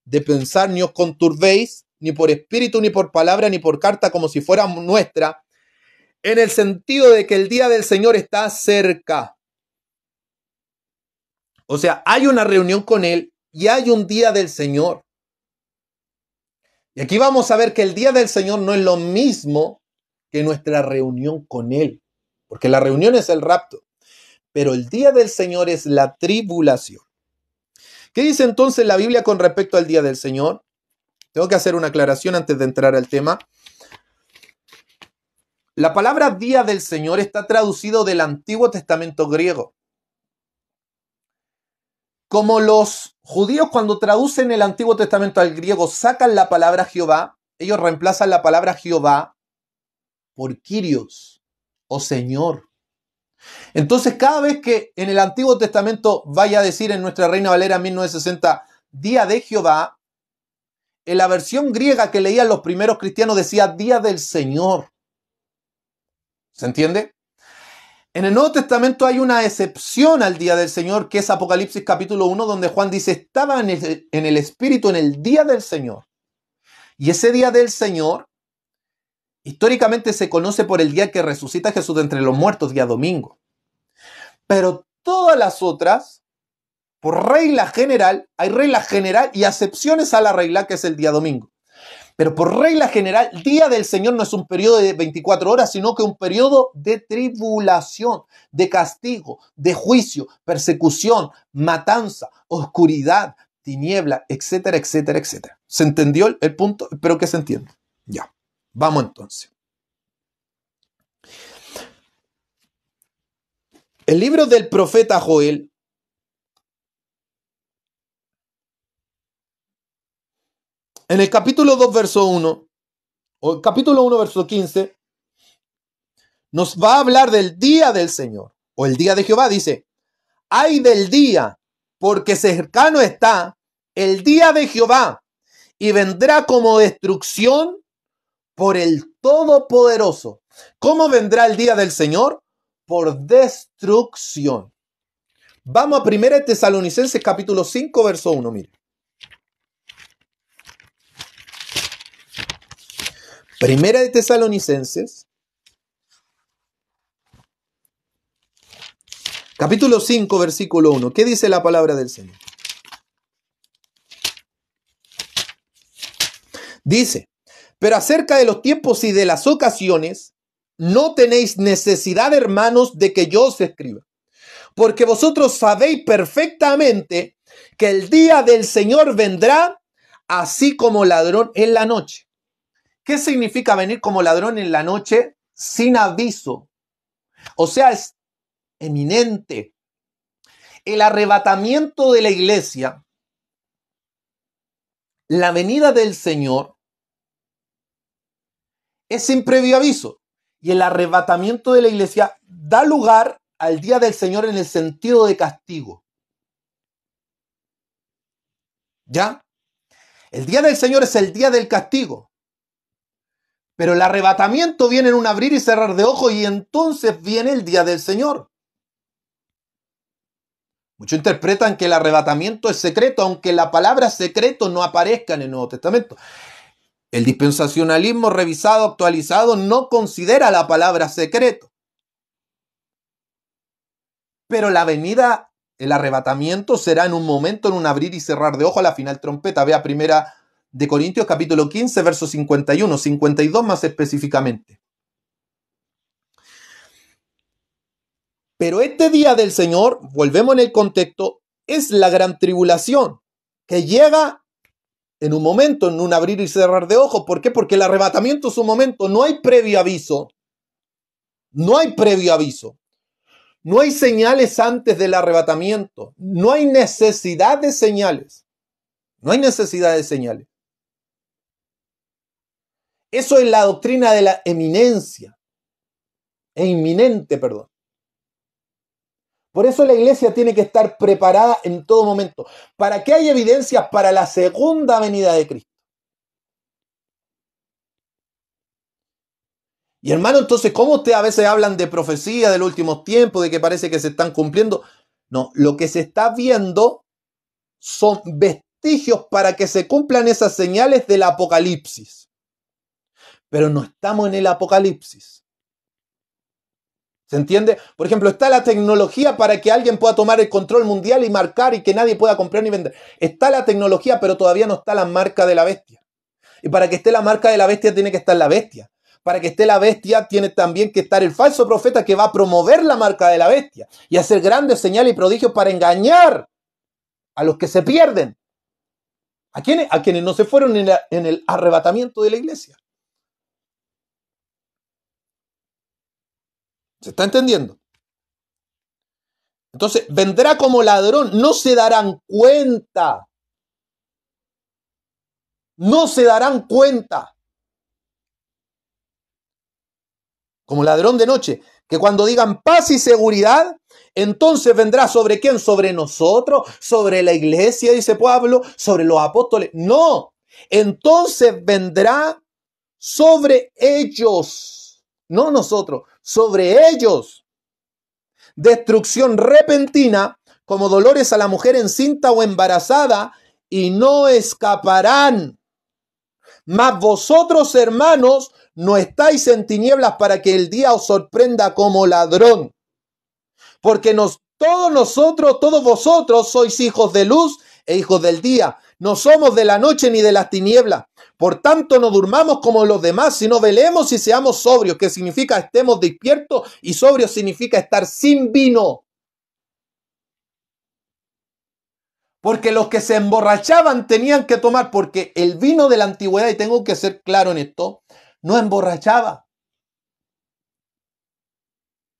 de pensar, ni os conturbéis, ni por espíritu, ni por palabra, ni por carta, como si fuera nuestra, en el sentido de que el día del Señor está cerca. O sea, hay una reunión con Él y hay un día del Señor. Y aquí vamos a ver que el día del Señor no es lo mismo que nuestra reunión con Él. Porque la reunión es el rapto. Pero el día del Señor es la tribulación. ¿Qué dice entonces la Biblia con respecto al día del Señor? Tengo que hacer una aclaración antes de entrar al tema. La palabra día del Señor está traducido del Antiguo Testamento griego. Como los judíos cuando traducen el Antiguo Testamento al griego sacan la palabra Jehová, ellos reemplazan la palabra Jehová por Kyrios o Señor. Entonces cada vez que en el Antiguo Testamento vaya a decir en nuestra Reina Valera 1960 día de Jehová, en la versión griega que leían los primeros cristianos decía día del Señor. ¿Se entiende? En el Nuevo Testamento hay una excepción al día del Señor, que es Apocalipsis capítulo 1, donde Juan dice, estaba en el Espíritu en el día del Señor. Y ese día del Señor, históricamente se conoce por el día que resucita Jesús de entre los muertos, día domingo. Pero todas las otras Por regla general, hay regla general y acepciones a la regla, que es el día domingo. Pero por regla general, día del Señor no es un periodo de 24 horas, sino que un periodo de tribulación, de castigo, de juicio, persecución, matanza, oscuridad, tiniebla, etcétera, etcétera, etcétera. ¿Se entendió el punto? Espero que se entienda. Ya, vamos entonces. El libro del profeta Joel en el capítulo 2, verso 1, o el capítulo 1, verso 15, nos va a hablar del día del Señor, o el día de Jehová. Dice, ay del día, porque cercano está el día de Jehová, y vendrá como destrucción por el Todopoderoso. ¿Cómo vendrá el día del Señor? Por destrucción. Vamos a 1 Tesalonicenses capítulo 5, verso 1, mire. 1 Tesalonicenses, capítulo 5, versículo 1. ¿Qué dice la palabra del Señor? Dice, pero acerca de los tiempos y de las ocasiones, no tenéis necesidad, hermanos, de que yo os escriba. Porque vosotros sabéis perfectamente que el día del Señor vendrá así como ladrón en la noche. ¿Qué significa venir como ladrón en la noche? Sin aviso. O sea, es eminente. El arrebatamiento de la iglesia, la venida del Señor, es sin previo aviso. Y el arrebatamiento de la iglesia da lugar al día del Señor en el sentido de castigo. ¿Ya? El día del Señor es el día del castigo. Pero el arrebatamiento viene en un abrir y cerrar de ojos y entonces viene el día del Señor. Muchos interpretan que el arrebatamiento es secreto, aunque la palabra secreto no aparezca en el Nuevo Testamento. El dispensacionalismo revisado, actualizado, no considera la palabra secreto. Pero la venida, el arrebatamiento será en un momento, en un abrir y cerrar de ojos a la final trompeta. Vea 1 de Corintios capítulo 15, verso 51, 52 más específicamente. Pero este día del Señor, volvemos en el contexto, es la gran tribulación que llega en un momento, en un abrir y cerrar de ojos. ¿Por qué? Porque el arrebatamiento es un momento, no hay previo aviso. No hay previo aviso. No hay señales antes del arrebatamiento. No hay necesidad de señales. No hay necesidad de señales. Eso es la doctrina de la eminencia. Inminente, perdón. Por eso la iglesia tiene que estar preparada en todo momento, para que haya evidencias para la segunda venida de Cristo. Y hermano, entonces, ¿cómo ustedes a veces hablan de profecía del último tiempo, de que parece que se están cumpliendo? No, lo que se está viendo son vestigios para que se cumplan esas señales del Apocalipsis. Pero no estamos en el Apocalipsis. ¿Se entiende? Por ejemplo, está la tecnología para que alguien pueda tomar el control mundial y marcar y que nadie pueda comprar ni vender. Está la tecnología, pero todavía no está la marca de la bestia. Y para que esté la marca de la bestia tiene que estar la bestia. Para que esté la bestia tiene también que estar el falso profeta que va a promover la marca de la bestia y hacer grandes señales y prodigios para engañar a los que se pierden. ¿A quiénes? A quienes no se fueron en el arrebatamiento de la iglesia. ¿Se está entendiendo? Entonces, vendrá como ladrón, no se darán cuenta. No se darán cuenta. Como ladrón de noche, que cuando digan paz y seguridad, entonces vendrá ¿sobre quién? Sobre nosotros, sobre la iglesia, dice Pablo, sobre los apóstoles. No, entonces vendrá sobre ellos, no nosotros, sobre ellos. Destrucción repentina, como dolores a la mujer encinta o embarazada, y no escaparán. Mas vosotros, hermanos, no estáis en tinieblas para que el día os sorprenda como ladrón. Porque nos todos vosotros sois hijos de luz e hijos del día. No somos de la noche ni de las tinieblas. Por tanto, no durmamos como los demás, sino velemos y seamos sobrios, que significa estemos despiertos, y sobrios significa estar sin vino. Porque los que se emborrachaban tenían que tomar, porque el vino de la antigüedad, y tengo que ser claro en esto, no emborrachaba.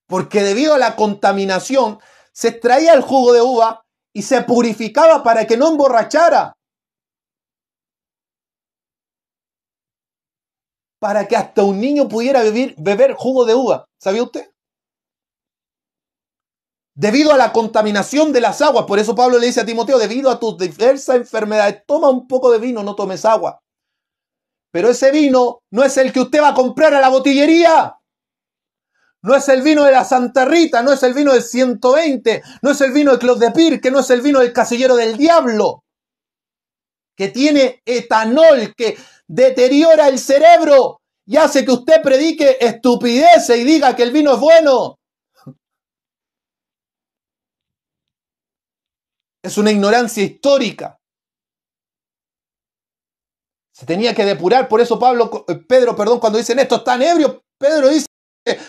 Porque debido a la contaminación, se extraía el jugo de uva y se purificaba para que no emborrachara. Para que hasta un niño pudiera beber jugo de uva. ¿Sabía usted? Debido a la contaminación de las aguas. Por eso Pablo le dice a Timoteo, debido a tus diversas enfermedades, toma un poco de vino, no tomes agua. Pero ese vino no es el que usted va a comprar a la botillería. No es el vino de la Santa Rita, no es el vino del 120, no es el vino de Clos de Pir, que no es el vino del Casillero del Diablo, que tiene etanol, que deteriora el cerebro y hace que usted predique estupideces y diga que el vino es bueno. Es una ignorancia histórica. Se tenía que depurar, por eso Pedro, cuando dicen esto están ebrios, Pedro dice,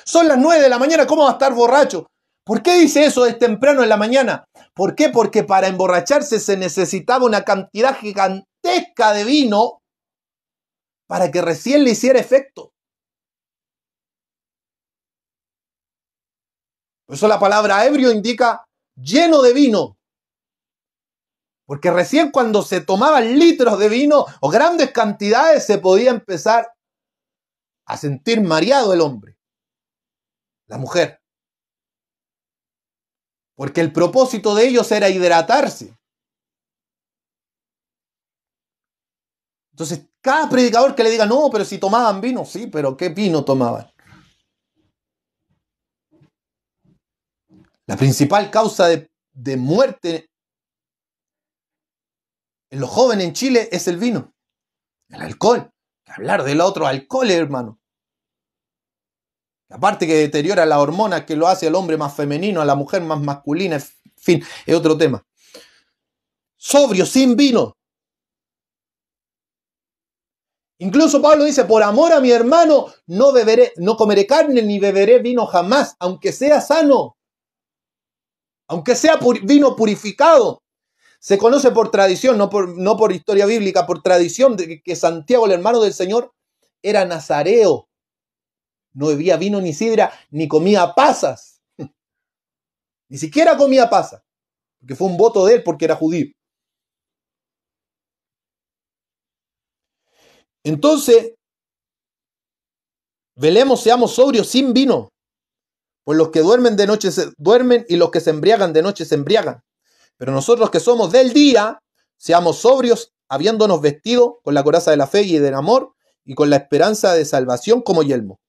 son las 9 de la mañana, ¿cómo va a estar borracho? ¿Por qué dice eso es temprano en la mañana? ¿Por qué? Porque para emborracharse se necesitaba una cantidad gigantesca de vino para que recién le hiciera efecto. Por eso la palabra ebrio indica lleno de vino. Porque recién cuando se tomaban litros de vino o grandes cantidades se podía empezar a sentir mareado el hombre, la mujer. Porque el propósito de ellos era hidratarse. Entonces, cada predicador que le diga, no, pero si tomaban vino, sí, pero ¿qué vino tomaban? La principal causa de muerte en los jóvenes en Chile es el vino, el alcohol. Hablar del otro alcohol, hermano. Aparte que deteriora las hormonas, que lo hace al hombre más femenino, a la mujer más masculina, en fin, es otro tema. Sobrio, sin vino. Incluso Pablo dice, por amor a mi hermano, no comeré carne ni beberé vino jamás, aunque sea sano, aunque sea vino purificado. Se conoce por tradición, no por historia bíblica, por tradición, de que Santiago, el hermano del Señor, era nazareo. No bebía vino ni sidra, ni comía pasas. Ni siquiera comía pasas, porque fue un voto de él porque era judío. Entonces, velemos, seamos sobrios sin vino, pues los que duermen de noche se duermen y los que se embriagan de noche se embriagan. Pero nosotros que somos del día, seamos sobrios, habiéndonos vestido con la coraza de la fe y del amor y con la esperanza de salvación como yelmo.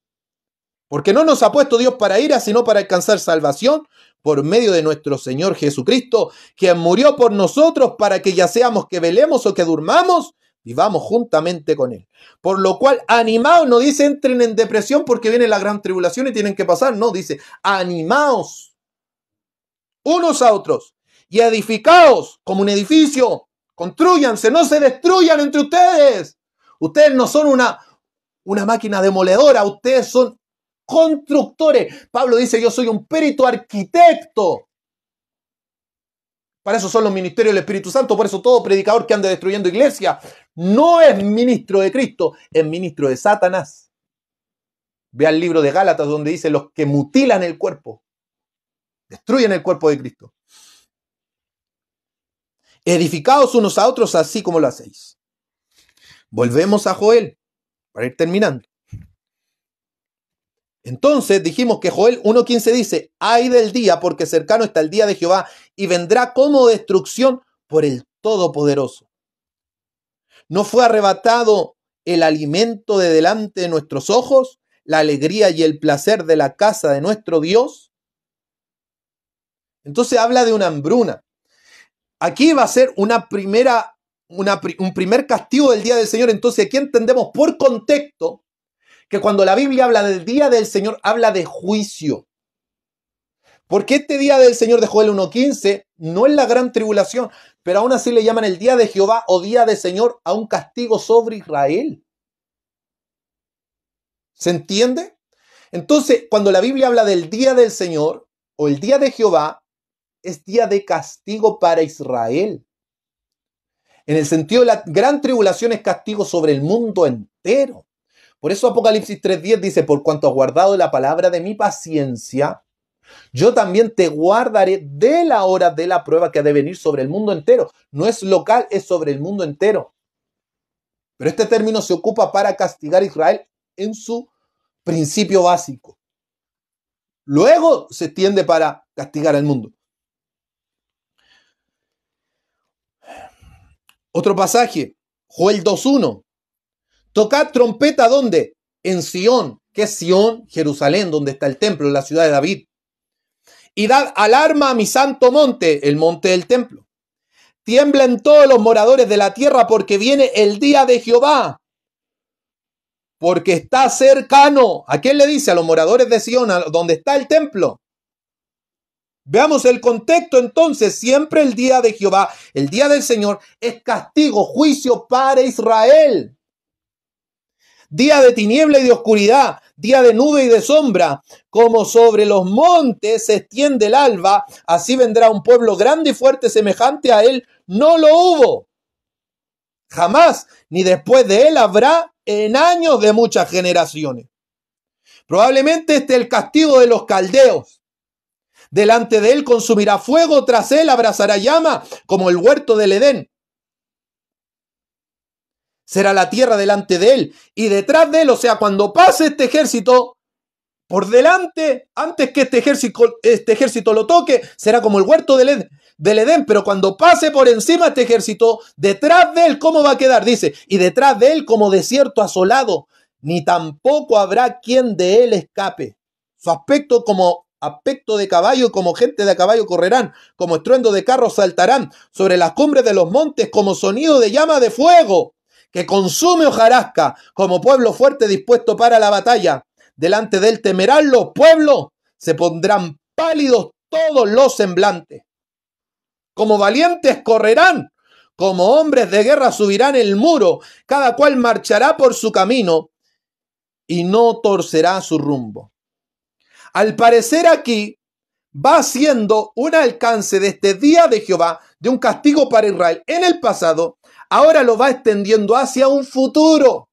Porque no nos ha puesto Dios para ira, sino para alcanzar salvación por medio de nuestro Señor Jesucristo, quien murió por nosotros para que ya seamos que velemos o que durmamos, vivamos juntamente con Él. Por lo cual, animaos, no dice entren en depresión porque viene la gran tribulación y tienen que pasar, no, dice animaos unos a otros y edificaos como un edificio, construyanse, no se destruyan entre ustedes. Ustedes no son una máquina demoledora, ustedes son constructores. Pablo dice, yo soy un perito arquitecto. Para eso son los ministerios del Espíritu Santo. Por eso todo predicador que ande destruyendo iglesia no es ministro de Cristo, es ministro de Satanás. Vea el libro de Gálatas donde dice los que mutilan el cuerpo, destruyen el cuerpo de Cristo. Edificaos unos a otros así como lo hacéis. Volvemos a Joel para ir terminando. Entonces dijimos que Joel 1:15 dice, ay del día porque cercano está el día de Jehová y vendrá como destrucción por el Todopoderoso. ¿No fue arrebatado el alimento de delante de nuestros ojos, la alegría y el placer de la casa de nuestro Dios? Entonces habla de una hambruna. Aquí va a ser un primer castigo del día del Señor. Entonces aquí entendemos por contexto que cuando la Biblia habla del día del Señor, habla de juicio. Porque este día del Señor de Joel 1:15 no es la gran tribulación, pero aún así le llaman el día de Jehová o día de Señor a un castigo sobre Israel. ¿Se entiende? Entonces, cuando la Biblia habla del día del Señor o el día de Jehová, es día de castigo para Israel. En el sentido de la gran tribulación es castigo sobre el mundo entero. Por eso Apocalipsis 3:10 dice, por cuanto has guardado la palabra de mi paciencia, yo también te guardaré de la hora de la prueba que ha de venir sobre el mundo entero. No es local, es sobre el mundo entero. Pero este término se ocupa para castigar a Israel en su principio básico. Luego se extiende para castigar al mundo. Otro pasaje, Joel 2:1. Tocad trompeta, ¿dónde? En Sión. ¿Qué es Sión? Jerusalén, donde está el templo, la ciudad de David. Y dad alarma a mi santo monte, el monte del templo. Tiemblen todos los moradores de la tierra, porque viene el día de Jehová. Porque está cercano. ¿A quién le dice? A los moradores de Sión, donde está el templo. Veamos el contexto entonces. Siempre el día de Jehová, el día del Señor, es castigo, juicio para Israel. Día de tiniebla y de oscuridad, día de nube y de sombra. Como sobre los montes se extiende el alba, así vendrá un pueblo grande y fuerte semejante a él. No lo hubo jamás, ni después de él habrá en años de muchas generaciones. Probablemente este es el castigo de los caldeos. Delante de él consumirá fuego, tras él abrazará llama, como el huerto del Edén. Será la tierra delante de él y detrás de él, o sea, cuando pase este ejército, por delante, antes que este ejército lo toque, será como el huerto del Edén, pero cuando pase por encima este ejército, detrás de él, ¿cómo va a quedar? Dice, y detrás de él como desierto asolado, ni tampoco habrá quien de él escape. Su aspecto como aspecto de caballo, como gente de a caballo correrán, como estruendo de carros saltarán, sobre las cumbres de los montes como sonido de llama de fuego, que consume hojarasca, como pueblo fuerte dispuesto para la batalla. Delante de él temerán los pueblos, se pondrán pálidos todos los semblantes. Como valientes correrán, como hombres de guerra subirán el muro, cada cual marchará por su camino y no torcerá su rumbo. Al parecer aquí va siendo un alcance de este día de Jehová, de un castigo para Israel en el pasado, ahora lo va extendiendo hacia un futuro.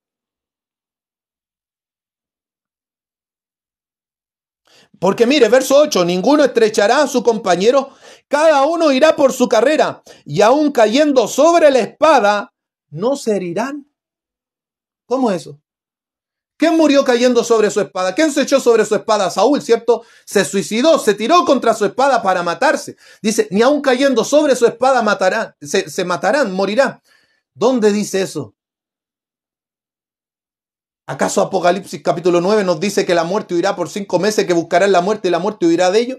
Porque mire, verso 8, ninguno estrechará a su compañero, cada uno irá por su carrera, y aun cayendo sobre la espada, no se herirán. ¿Cómo es eso? ¿Quién murió cayendo sobre su espada? ¿Quién se echó sobre su espada? Saúl, ¿cierto? Se suicidó, se tiró contra su espada para matarse. Dice, ni aun cayendo sobre su espada matarán, se matarán, morirán. ¿Dónde dice eso? ¿Acaso Apocalipsis capítulo 9 nos dice que la muerte huirá por 5 meses, que buscarán la muerte y la muerte huirá de ellos?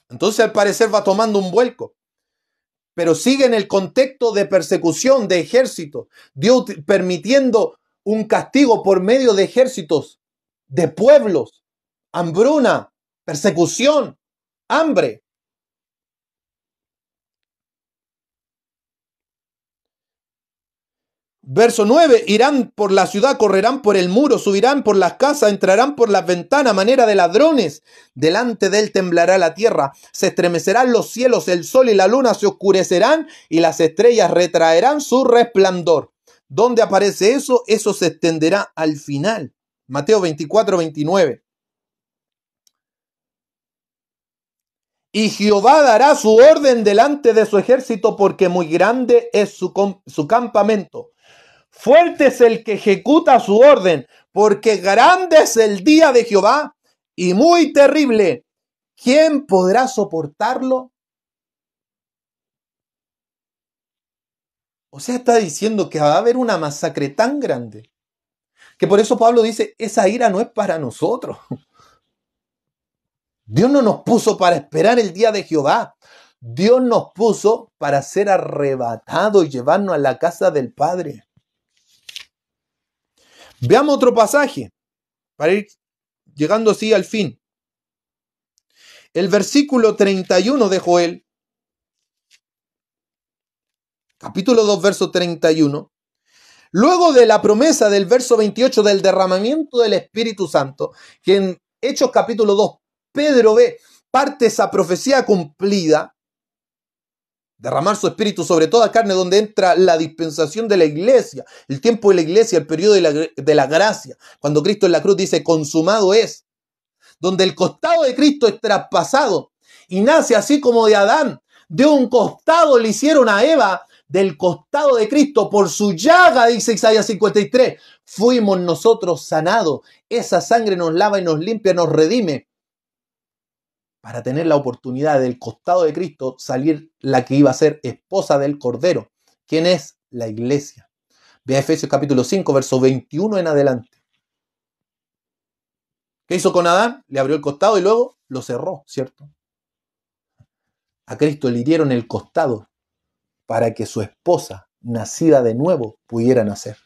Entonces al parecer va tomando un vuelco. Pero sigue en el contexto de persecución de ejércitos. Dios permitiendo un castigo por medio de ejércitos, de pueblos, hambruna, persecución, hambre. Verso 9, irán por la ciudad, correrán por el muro, subirán por las casas, entrarán por las ventanas, manera de ladrones. Delante de él temblará la tierra, se estremecerán los cielos, el sol y la luna se oscurecerán y las estrellas retraerán su resplandor. ¿Dónde aparece eso? Eso se extenderá al final. Mateo 24:29. Y Jehová dará su orden delante de su ejército, porque muy grande es su campamento. Fuerte es el que ejecuta su orden, porque grande es el día de Jehová y muy terrible. ¿Quién podrá soportarlo? O sea, está diciendo que va a haber una masacre tan grande, que por eso Pablo dice, esa ira no es para nosotros. Dios no nos puso para esperar el día de Jehová. Dios nos puso para ser arrebatados y llevarnos a la casa del Padre. Veamos otro pasaje, para ir llegando así al fin. El versículo 31 de Joel, capítulo 2, verso 31, luego de la promesa del verso 28 del derramamiento del Espíritu Santo, que en Hechos capítulo 2, Pedro ve parte de esa profecía cumplida, derramar su espíritu sobre toda carne, donde entra la dispensación de la iglesia, el tiempo de la iglesia, el periodo de la gracia, cuando Cristo en la cruz dice consumado es, donde el costado de Cristo es traspasado y nace así como de Adán, de un costado le hicieron a Eva, del costado de Cristo, por su llaga, dice Isaías 53, fuimos nosotros sanados, esa sangre nos lava y nos limpia, nos redime, para tener la oportunidad del costado de Cristo salir la que iba a ser esposa del Cordero. ¿Quién es? La iglesia. Ve a Efesios capítulo 5, verso 21 en adelante. ¿Qué hizo con Adán? Le abrió el costado y luego lo cerró, ¿cierto? A Cristo le hirieron el costado para que su esposa, nacida de nuevo, pudiera nacer.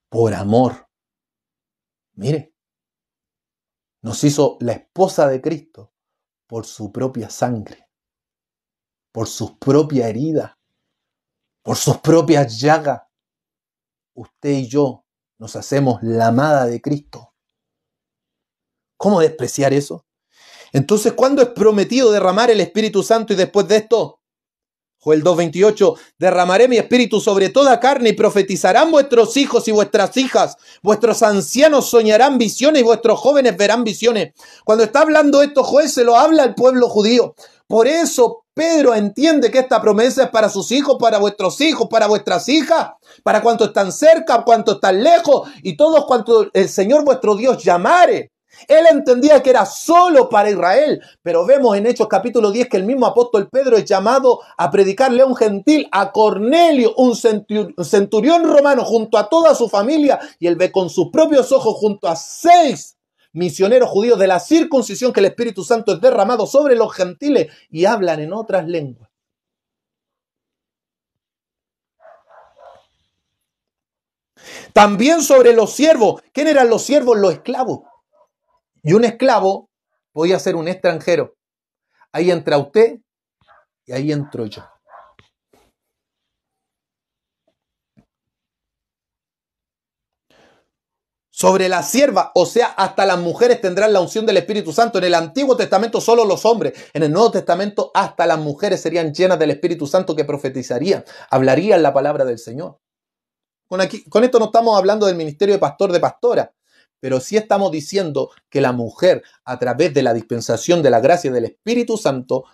Por amor. Mire, nos hizo la esposa de Cristo por su propia sangre, por sus propias heridas, por sus propias llagas. Usted y yo nos hacemos la amada de Cristo. ¿Cómo despreciar eso? Entonces, ¿cuándo es prometido derramar el Espíritu Santo y después de esto? Joel 2:28, derramaré mi espíritu sobre toda carne y profetizarán vuestros hijos y vuestras hijas, vuestros ancianos soñarán visiones y vuestros jóvenes verán visiones. Cuando está hablando esto, Joel se lo habla al pueblo judío. Por eso Pedro entiende que esta promesa es para sus hijos, para vuestros hijos, para vuestras hijas, para cuantos están cerca, cuantos están lejos y todos cuantos el Señor vuestro Dios llamare. Él entendía que era solo para Israel, pero vemos en Hechos capítulo 10 que el mismo apóstol Pedro es llamado a predicarle a un gentil, a Cornelio, un centurión romano, junto a toda su familia, y él ve con sus propios ojos junto a 6 misioneros judíos de la circuncisión que el Espíritu Santo es derramado sobre los gentiles y hablan en otras lenguas. También sobre los siervos. ¿Quién eran los siervos? Los esclavos. Y un esclavo podía ser un extranjero. Ahí entra usted y ahí entro yo. Sobre la sierva, o sea, hasta las mujeres tendrán la unción del Espíritu Santo. En el Antiguo Testamento solo los hombres. En el Nuevo Testamento hasta las mujeres serían llenas del Espíritu Santo que profetizarían, hablarían la palabra del Señor. Con esto no estamos hablando del ministerio de pastor, de pastora. Pero sí estamos diciendo que la mujer, a través de la dispensación de la gracia del Espíritu Santo,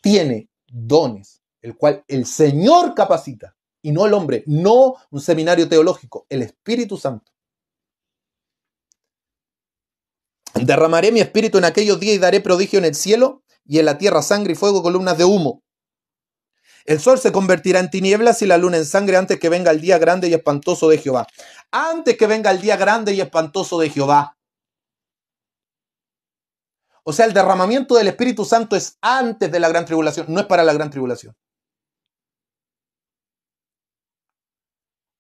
tiene dones, el cual el Señor capacita, y no el hombre, no un seminario teológico, el Espíritu Santo. Derramaré mi espíritu en aquellos días y daré prodigio en el cielo y en la tierra sangre y fuego, columnas de humo. El sol se convertirá en tinieblas y la luna en sangre antes que venga el día grande y espantoso de Jehová. Antes que venga el día grande y espantoso de Jehová. O sea, el derramamiento del Espíritu Santo es antes de la gran tribulación, no es para la gran tribulación.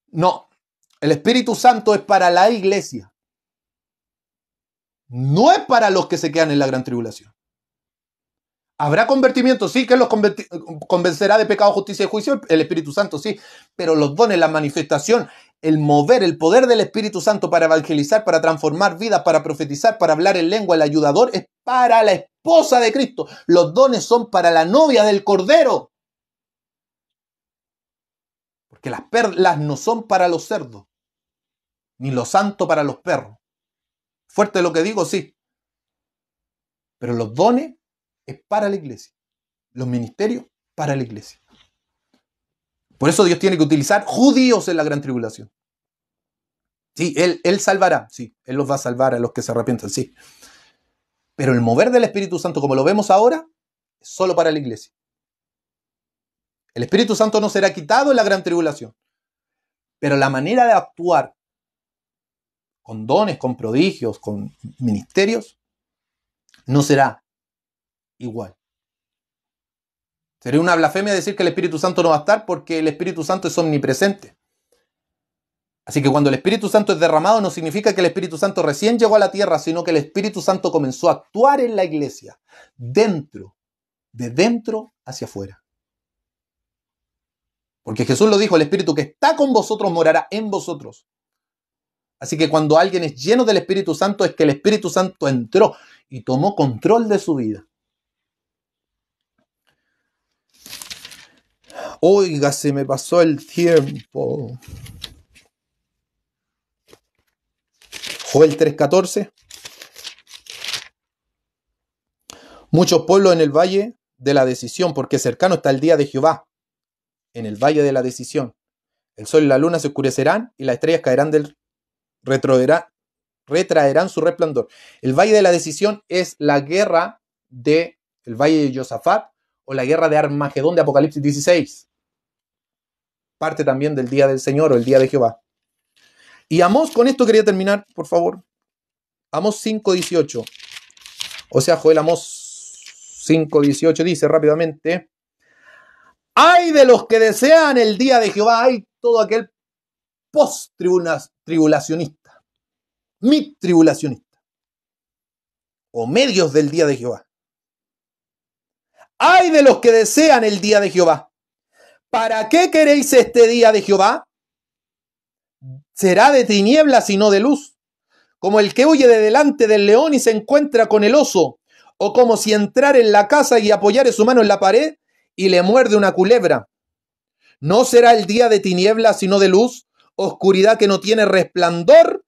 No, el Espíritu Santo es para la iglesia. No es para los que se quedan en la gran tribulación. ¿Habrá convertimiento? Sí, que los convencerá de pecado, justicia y juicio, el Espíritu Santo, sí. Pero los dones, la manifestación, el mover, el poder del Espíritu Santo para evangelizar, para transformar vidas, para profetizar, para hablar en lengua, el ayudador, es para la esposa de Cristo. Los dones son para la novia del Cordero. Porque las perlas no son para los cerdos, ni lo santo para los perros. Fuerte lo que digo, sí. Pero los dones es para la iglesia. Los ministerios para la iglesia. Por eso Dios tiene que utilizar judíos en la gran tribulación. Sí, Él salvará. Sí, Él los va a salvar a los que se arrepientan. Sí. Pero el mover del Espíritu Santo, como lo vemos ahora, es solo para la iglesia. El Espíritu Santo no será quitado en la gran tribulación. Pero la manera de actuar con dones, con prodigios, con ministerios, no será igual. Sería una blasfemia decir que el Espíritu Santo no va a estar porque el Espíritu Santo es omnipresente. Así que cuando el Espíritu Santo es derramado no significa que el Espíritu Santo recién llegó a la tierra, sino que el Espíritu Santo comenzó a actuar en la iglesia, dentro, de dentro hacia afuera. Porque Jesús lo dijo, el Espíritu que está con vosotros morará en vosotros. Así que cuando alguien es lleno del Espíritu Santo es que el Espíritu Santo entró y tomó control de su vida. Oiga, se me pasó el tiempo. Joel 3:14. Muchos pueblos en el valle de la decisión, porque cercano está el día de Jehová. En el valle de la decisión. El sol y la luna se oscurecerán y las estrellas caerán retraerán su resplandor. El valle de la decisión es la guerra del valle de Josafat o la guerra de Armagedón de Apocalipsis 16. Parte también del día del Señor o el día de Jehová. Y Amós, con esto quería terminar, por favor. Amós 5:18. O sea, Joel Amós 5:18 dice rápidamente: ¡ay de los que desean el día de Jehová! ¡Ay todo aquel post-tribulacionista! Mid-tribulacionista. O medios del día de Jehová. ¡ay de los que desean el día de Jehová! ¿Para qué queréis este día de Jehová? Será de tinieblas y no de luz, como el que huye de delante del león y se encuentra con el oso, o como si entrara en la casa y apoyare su mano en la pared y le muerde una culebra. ¿No será el día de tinieblas sino de luz, oscuridad que no tiene resplandor?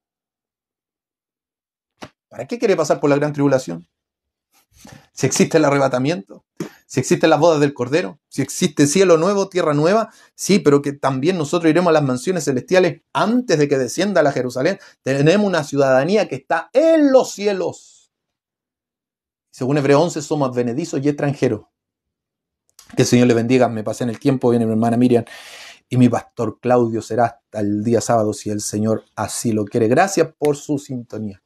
¿Para qué quiere pasar por la gran tribulación? Si existe el arrebatamiento, si existen las bodas del Cordero, si existe cielo nuevo, tierra nueva, sí, pero que también nosotros iremos a las mansiones celestiales antes de que descienda a la Jerusalén. Tenemos una ciudadanía que está en los cielos. Según Hebreo 11, somos advenedizos y extranjeros. Que el Señor le bendiga. Me pasé en el tiempo, viene mi hermana Miriam y mi pastor Claudio será hasta el día sábado si el Señor así lo quiere. Gracias por su sintonía.